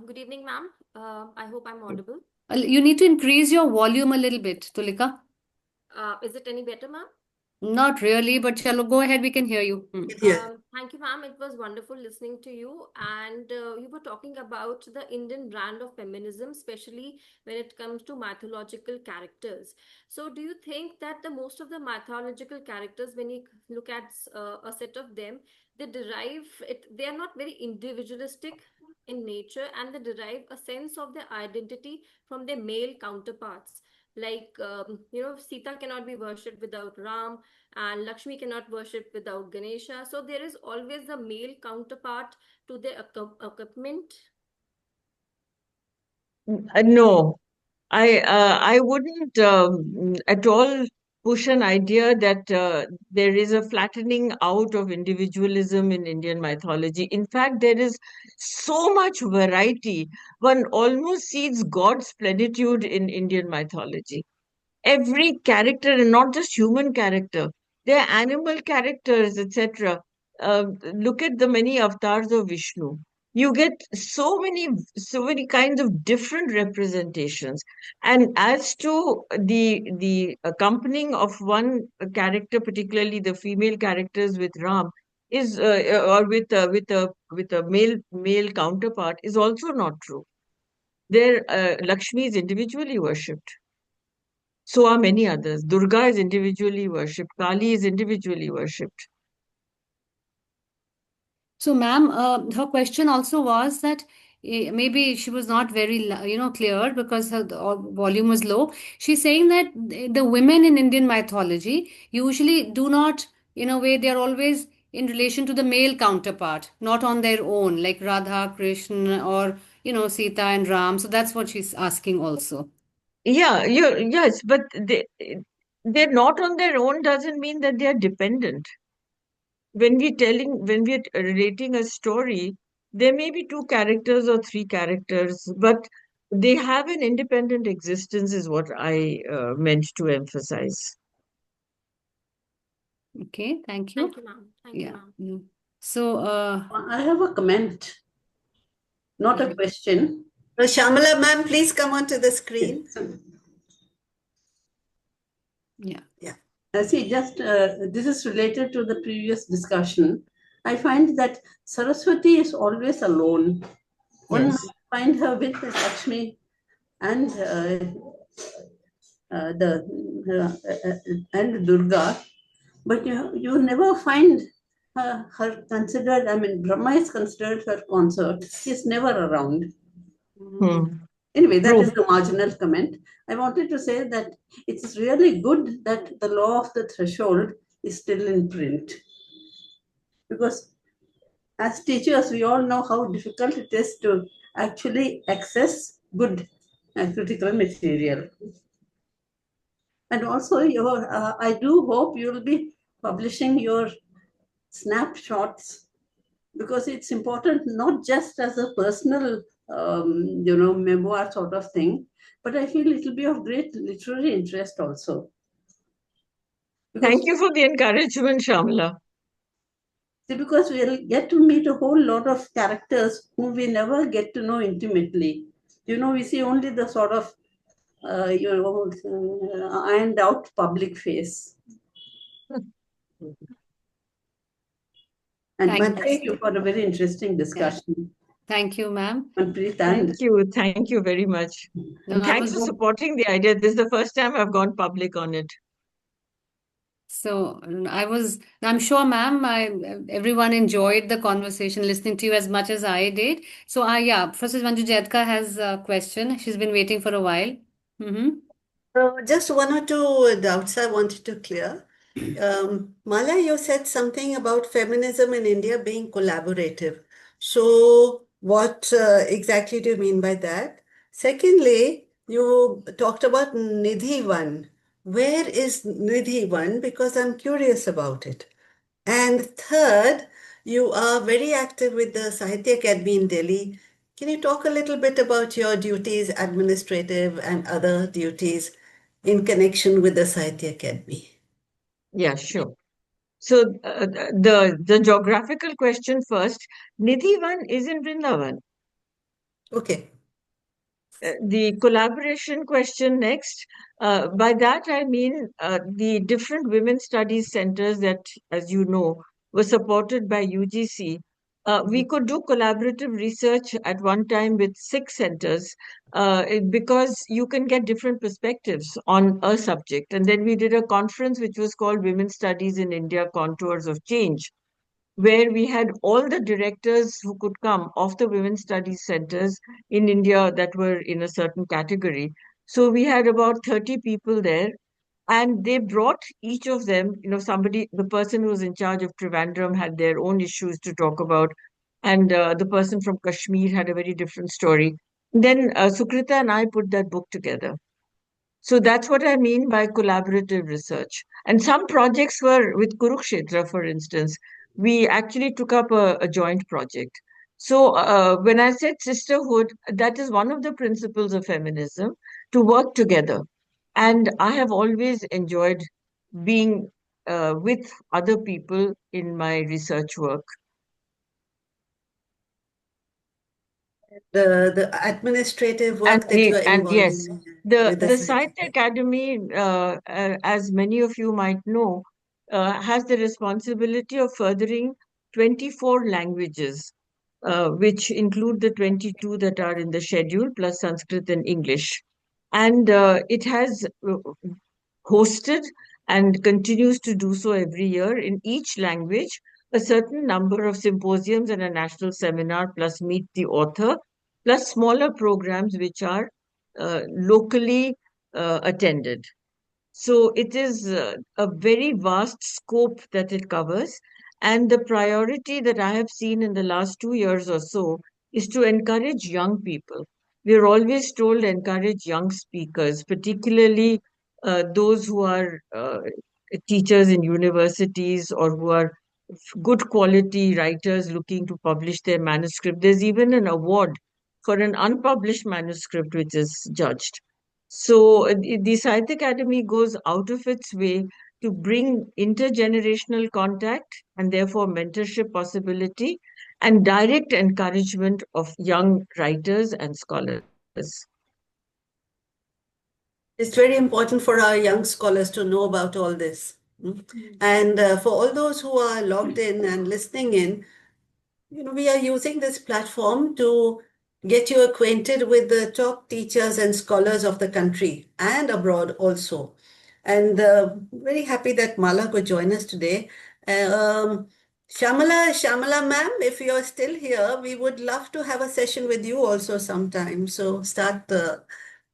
Good evening, ma'am. I hope I'm audible. You need to increase your volume a little bit, Tulika. Is it any better, ma'am? Not really, but chalo, go ahead. We can hear you. Yeah. Thank you, ma'am. It was wonderful listening to you. And you were talking about the Indian brand of feminism, especially when it comes to mythological characters. So, do you think that the most of the mythological characters, when you look at a set of them, they derive it, they are not very individualistic in nature, and they derive a sense of their identity from their male counterparts. Like, Sita cannot be worshipped without Ram, and Lakshmi cannot worship without Ganesha. So there is always a male counterpart to the equipment. No, I wouldn't at all push an idea that there is a flattening out of individualism in Indian mythology. In fact, there is so much variety. One almost sees God's plenitude in Indian mythology. Every character, and not just human character, they're animal characters, etc. Look at the many avatars of Vishnu. You get so many kinds of different representations. And as to the accompanying of one character, particularly the female characters with Ram, is or with a male counterpart, is also not true. There, Lakshmi is individually worshipped. So are many others. Durga is individually worshipped. Kali is individually worshipped. So, ma'am, her question also was that maybe she was not very, clear because her volume was low. She's saying that the women in Indian mythology usually do not, in a way, they're always in relation to the male counterpart, not on their own, like Radha, Krishna, or Sita and Ram. So that's what she's asking also. Yeah, yes, but they're not on their own doesn't mean that they're dependent. When we're relating a story, there may be two characters or three characters, but they have an independent existence, is what I meant to emphasize. Okay, thank you. Thank you, ma'am. Thank you, Yeah. ma'am. So, I have a comment, not a question. Shamala ma'am, please come onto the screen. yeah. Yeah. See, just this is related to the previous discussion. I find that Saraswati is always alone. One Yes. might find her with Lakshmi and and Durga, but you never find her considered. I mean, Brahma is considered her consort. She is never around. Hmm. Anyway, that True. is the marginal comment. I wanted to say that it's really good that the law of the threshold is still in print. Because as teachers, we all know how difficult it is to actually access good critical material. And also, I do hope you will be publishing your snapshots, because it's important not just as a personal, memoir sort of thing, but I feel it will be of great literary interest also. Thank Because, you for the encouragement, Shamla. because we'll get to meet a whole lot of characters whom we never get to know intimately. We see only the sort of, ironed out public face. And thank you for a very interesting discussion. Thank you, ma'am. Manpreet and Thank you very much. No, And I thanks was for supporting the idea. This is the first time I've gone public on it. so I'm sure, ma'am, everyone enjoyed the conversation, listening to you as much as I did. So, yeah, Professor Manju Jedka has a question. She's been waiting for a while. Mm-hmm. Just one or two doubts I wanted to clear. Mala, you said something about feminism in India being collaborative. So, what exactly do you mean by that? Secondly, you talked about Nidhi One. Where is Nidhi One? Because I'm curious about it. And third, you are very active with the Sahitya Academy in Delhi. Can you talk a little bit about your duties, administrative and other duties in connection with the Sahitya Academy? Yeah, sure. So the geographical question first. Nidhi-Van is in Vrindavan. Okay. The collaboration question next. By that I mean the different women studies centers that, as you know, were supported by UGC. We could do collaborative research at one time with 6 centers because you can get different perspectives on a subject. And then we did a conference which was called Women Studies in India, Contours of Change, where we had all the directors who could come of the women's studies centers in India that were in a certain category. So we had about 30 people there, and they brought each of them, the person who was in charge of Trivandrum had their own issues to talk about, and the person from Kashmir had a very different story. Then Sukrita and I put that book together. So that's what I mean by collaborative research. And some projects were with Kurukshetra, for instance. We actually took up a joint project. So when I said sisterhood, that is one of the principles of feminism, to work together. And I have always enjoyed being with other people in my research work. The administrative work that you are And involved yes, in the with the the Sahitya Sahitya Academy, as many of you might know, has the responsibility of furthering 24 languages, which include the 22 that are in the schedule, plus Sanskrit and English. And it has hosted and continues to do so every year in each language, a certain number of symposiums and a national seminar, plus meet the author, plus smaller programs which are locally attended. So it is a very vast scope that it covers. And the priority that I have seen in the last 2 years or so is to encourage young people. We are always told to encourage young speakers, particularly those who are teachers in universities or who are good quality writers looking to publish their manuscript. There's even an award for an unpublished manuscript which is judged. So the Sahitya Academy goes out of its way to bring intergenerational contact and therefore mentorship possibility and direct encouragement of young writers and scholars. It's very important for our young scholars to know about all this. And for all those who are logged in and listening in, we are using this platform to get you acquainted with the top teachers and scholars of the country and abroad also. And very happy that Mala could join us today. Shamala ma'am, if you're still here, we would love to have a session with you also sometime. So start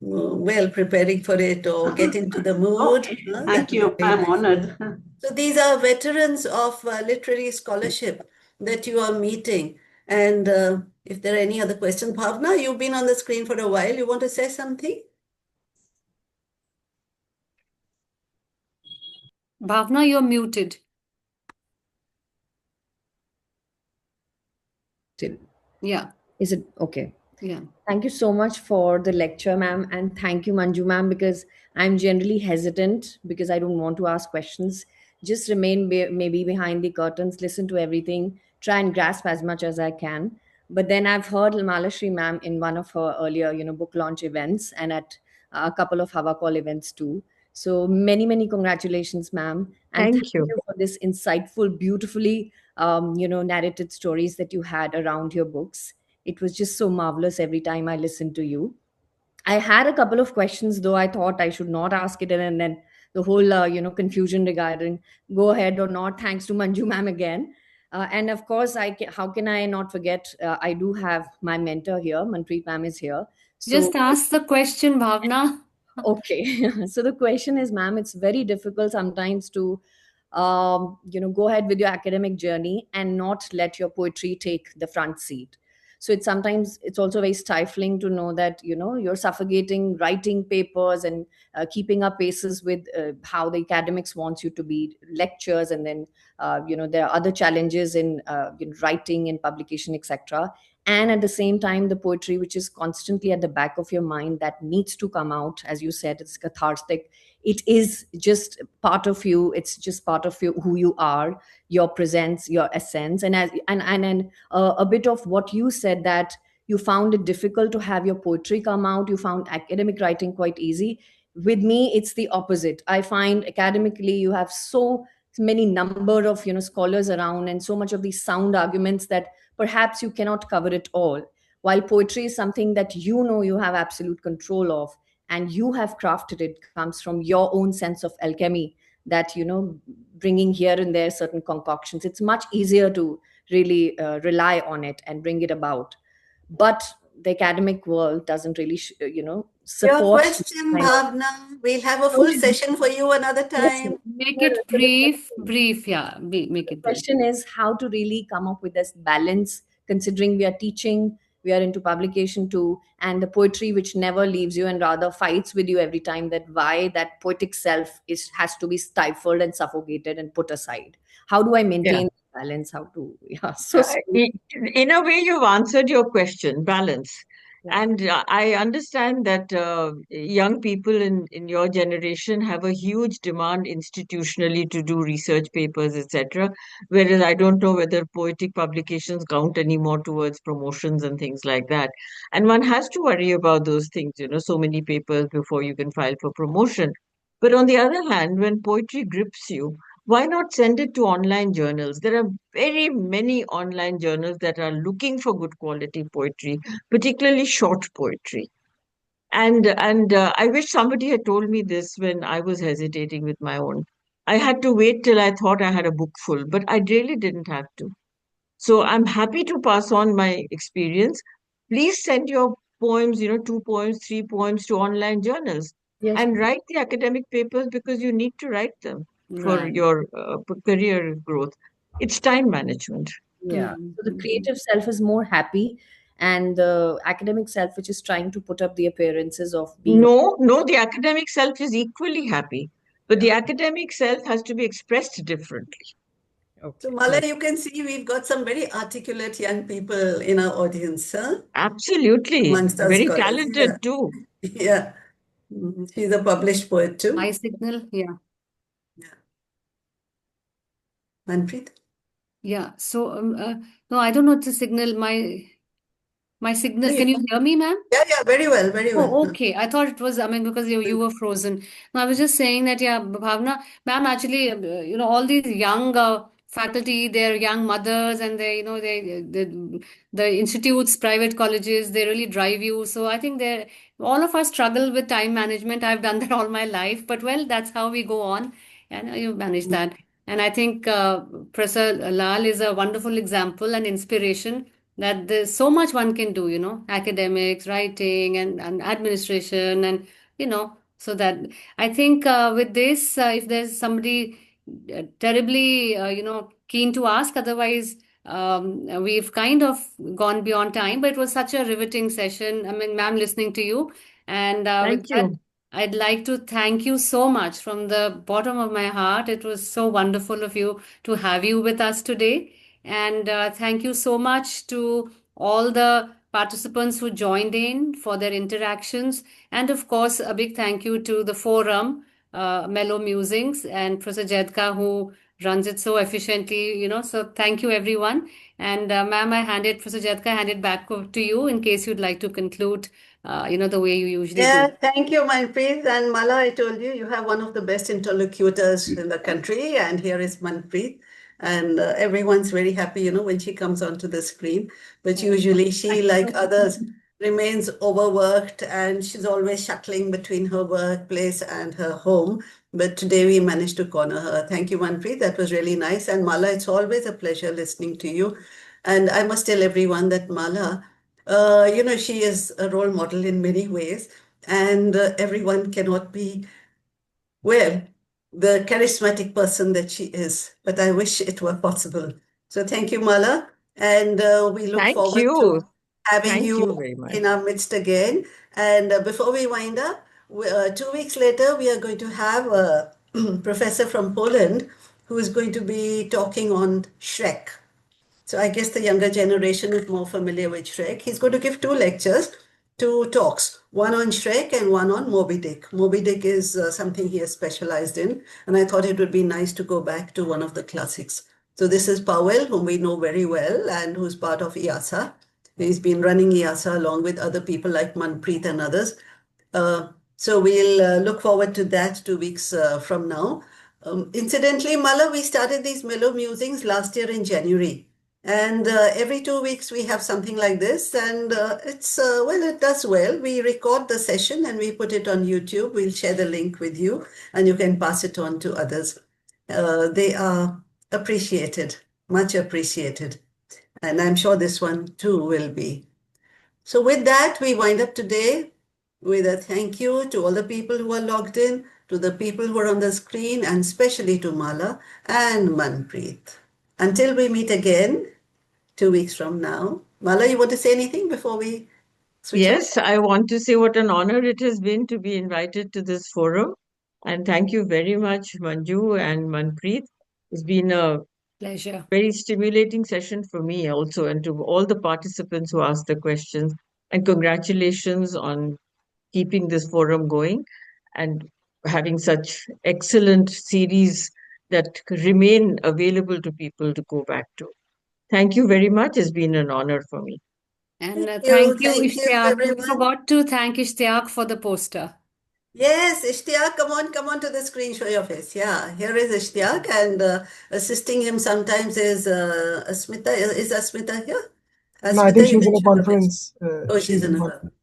well preparing for it or get into the mood. Okay, That thank would you. be I'm nice. honored. So these are veterans of literary scholarship that you are meeting. And if there are any other questions, Bhavna, you've been on the screen for a while. You want to say something? Bhavna, you're muted. Yeah, Is it okay? yeah. Thank you so much for the lecture, ma'am, and thank you, Manju, ma'am, because I'm generally hesitant because I don't want to ask questions. Just remain maybe behind the curtains, listen to everything, try and grasp as much as I can. But then I've heard Malashri, ma'am, in one of her earlier, book launch events and at a couple of Hava Call events too. So many, many congratulations, ma'am, and Thank thank you. you for this insightful, beautifully, narrated stories that you had around your books. It was just so marvelous every time I listened to you. I had a couple of questions, though I thought I should not ask it, and then the whole, confusion regarding go ahead or not. Thanks to Manju ma'am again. And of course, how can I not forget? I do have my mentor here. Manpreet ma'am is here. So Just ask the question, Bhavna. okay. So the question is, ma'am, it's very difficult sometimes to, go ahead with your academic journey and not let your poetry take the front seat. So it's also very stifling to know that, you're suffocating writing papers and keeping up paces with how the academics wants you to be lectures. And then, there are other challenges in writing and publication, etc, and at the same time the poetry which is constantly at the back of your mind that needs to come out. As you said, it's cathartic. It is just part of you. It's just part of you, who you are, your presence, your essence. And a bit of what you said, that you found it difficult to have your poetry come out, you found academic writing quite easy. With me it's the opposite. I find academically you have so many number of scholars around, and so much of these sound arguments that perhaps you cannot cover it all, while poetry is something that you have absolute control of, and you have crafted it, comes from your own sense of alchemy, that bringing here and there certain concoctions. It's much easier to really rely on it and bring it about. But the academic world doesn't really Your support this question, kind of Bhavna. We'll have a full question. session for you another Yes, ma'am. time. Make No, no. it So the brief, question, brief. Yeah, make the it brief. question is how to really come up with this balance, considering we are teaching, we are into publication too, and the poetry which never leaves you and rather fights with you every time, that why that poetic self has to be stifled and suffocated and put aside. How do I Yeah. maintain balance? How to, yeah, so sorry. In a way, you've answered your question, balance. Yeah. And I understand that young people in your generation have a huge demand institutionally to do research papers, etc. Whereas I don't know whether poetic publications count anymore towards promotions and things like that. And one has to worry about those things, so many papers before you can file for promotion. But on the other hand, when poetry grips you, why not send it to online journals? There are very many online journals that are looking for good quality poetry, particularly short poetry. And I wish somebody had told me this when I was hesitating with my own. I had to wait till I thought I had a book full, but I really didn't have to. So I'm happy to pass on my experience. Please send your poems, 2 poems, 3 poems to online journals Yes, and ma'am. write the academic papers because you need to write them for Right. your career growth. It's time management. Yeah. So the Mhm. creative self is more happy, and the academic self, which is trying to put up the appearances of being. No, the academic self is equally happy, but the Yeah. academic self has to be expressed differently. So, Okay. Mala, Right. you can see we've got some very articulate young people in our audience, huh? Absolutely. Amongst our Very scholars. Yeah. talented too. Yeah. She's a published poet too. My signal, yeah. Yeah. Manpreet? Yeah. So, no, I don't know the signal. My No, signal. Can you hear me, ma'am? yeah, very well, very well. Oh, okay. I thought it was, I mean, because you were frozen. No, I was just saying that, yeah, Bhavna, ma'am, actually, all these young faculty, they're young mothers, and the institutes, private colleges, they really drive you. So I think all of us struggle with time management. I've done that all my life, but well, that's how we go on, and you manage that. And I think Professor Lal is a wonderful example and inspiration that there's so much one can do, academics, writing, and administration, and so that I think with this, if there's somebody terribly keen to ask, otherwise we've kind of gone beyond time, but it was such a riveting session. I mean, ma'am, listening to you, and with Thank that, you. I'd like to thank you so much from the bottom of my heart. It was so wonderful of you to have you with us today. And thank you so much to all the participants who joined in for their interactions. And of course, a big thank you to the forum, Mellow Musings, and Professor Jedka, who runs it so efficiently. So thank you, everyone. And ma'am, Professor Jedka, I hand it back to you in case you'd like to conclude, the way you usually Yeah, do. thank you, Manpreet. And Mala, I told you, you have one of the best interlocutors in the country. And here is Manpreet. And everyone's very happy, when she comes onto the screen. But usually she, like others, remains overworked and she's always shuttling between her workplace and her home. But today we managed to corner her. Thank you, Manpreet. That was really nice. And Mala, it's always a pleasure listening to you. And I must tell everyone that Mala, she is a role model in many ways, and everyone cannot be, well, the charismatic person that she is, but I wish it were possible. So thank you, Mala, and we look Thank forward you. to having Thank you you very much. in our midst again. And before we wind up, 2 weeks later, we are going to have a professor from Poland who is going to be talking on Shrek. So I guess the younger generation is more familiar with Shrek. He's going to give 2 lectures, 2 talks, one on Shrek and one on Moby Dick. Moby Dick is something he has specialized in, and I thought it would be nice to go back to one of the classics. So this is Powell, whom we know very well and who's part of IASA. He's been running IASA along with other people like Manpreet and others. So we'll look forward to that 2 weeks from now. Incidentally, Mala, we started these Mellow Musings last year in January. And every 2 weeks we have something like this. And it does well. We record the session and we put it on YouTube. We'll share the link with you and you can pass it on to others. They are appreciated, much appreciated. And I'm sure this one too will be. So with that, we wind up today with a thank you to all the people who are logged in, to the people who are on the screen, and especially to Mala and Manpreet. Until we meet again 2 weeks from now. Mala, you want to say anything before we switch off? Yes, I want to say what an honor it has been to be invited to this forum. And thank you very much, Manju and Manpreet. It's been a Pleasure. very stimulating session for me also, and to all the participants who asked the questions. And congratulations on keeping this forum going and having such excellent series that remain available to people to go back to. Thank you very much. It's been an honor for me. And thank you, Thank you, Ishtiaq. We everyone. forgot to thank Ishtiaq for the poster. Yes, Ishtiaq, come on to the screen, show your face. Yeah, here is Ishtiaq, and assisting him sometimes is Asmita. Is Asmita here? No, I think Asmita, you she's in can a show your face. conference. Oh, she's She's in in a conference.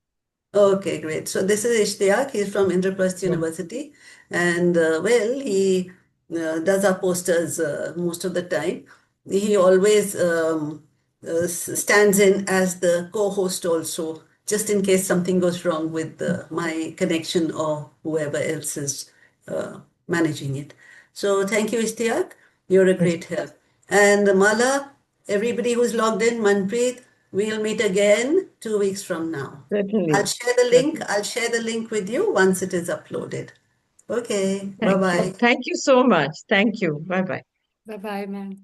Okay, great. So this is Ishtiaq. He's from Indraprasth Yeah. University, and he does our posters most of the time. He always stands in as the co-host also, just in case something goes wrong with my connection or whoever else is managing it. So thank you, Ishtiaq. You're a Thank you. great help. And Mala, everybody who's logged in, Manpreet, we'll meet again 2 weeks from now. Certainly. I'll share the link. Certainly. I'll share the link with you once it is uploaded. Okay, Thank you. bye-bye. Thank you so much. Thank you. Bye bye. Bye bye, ma'am.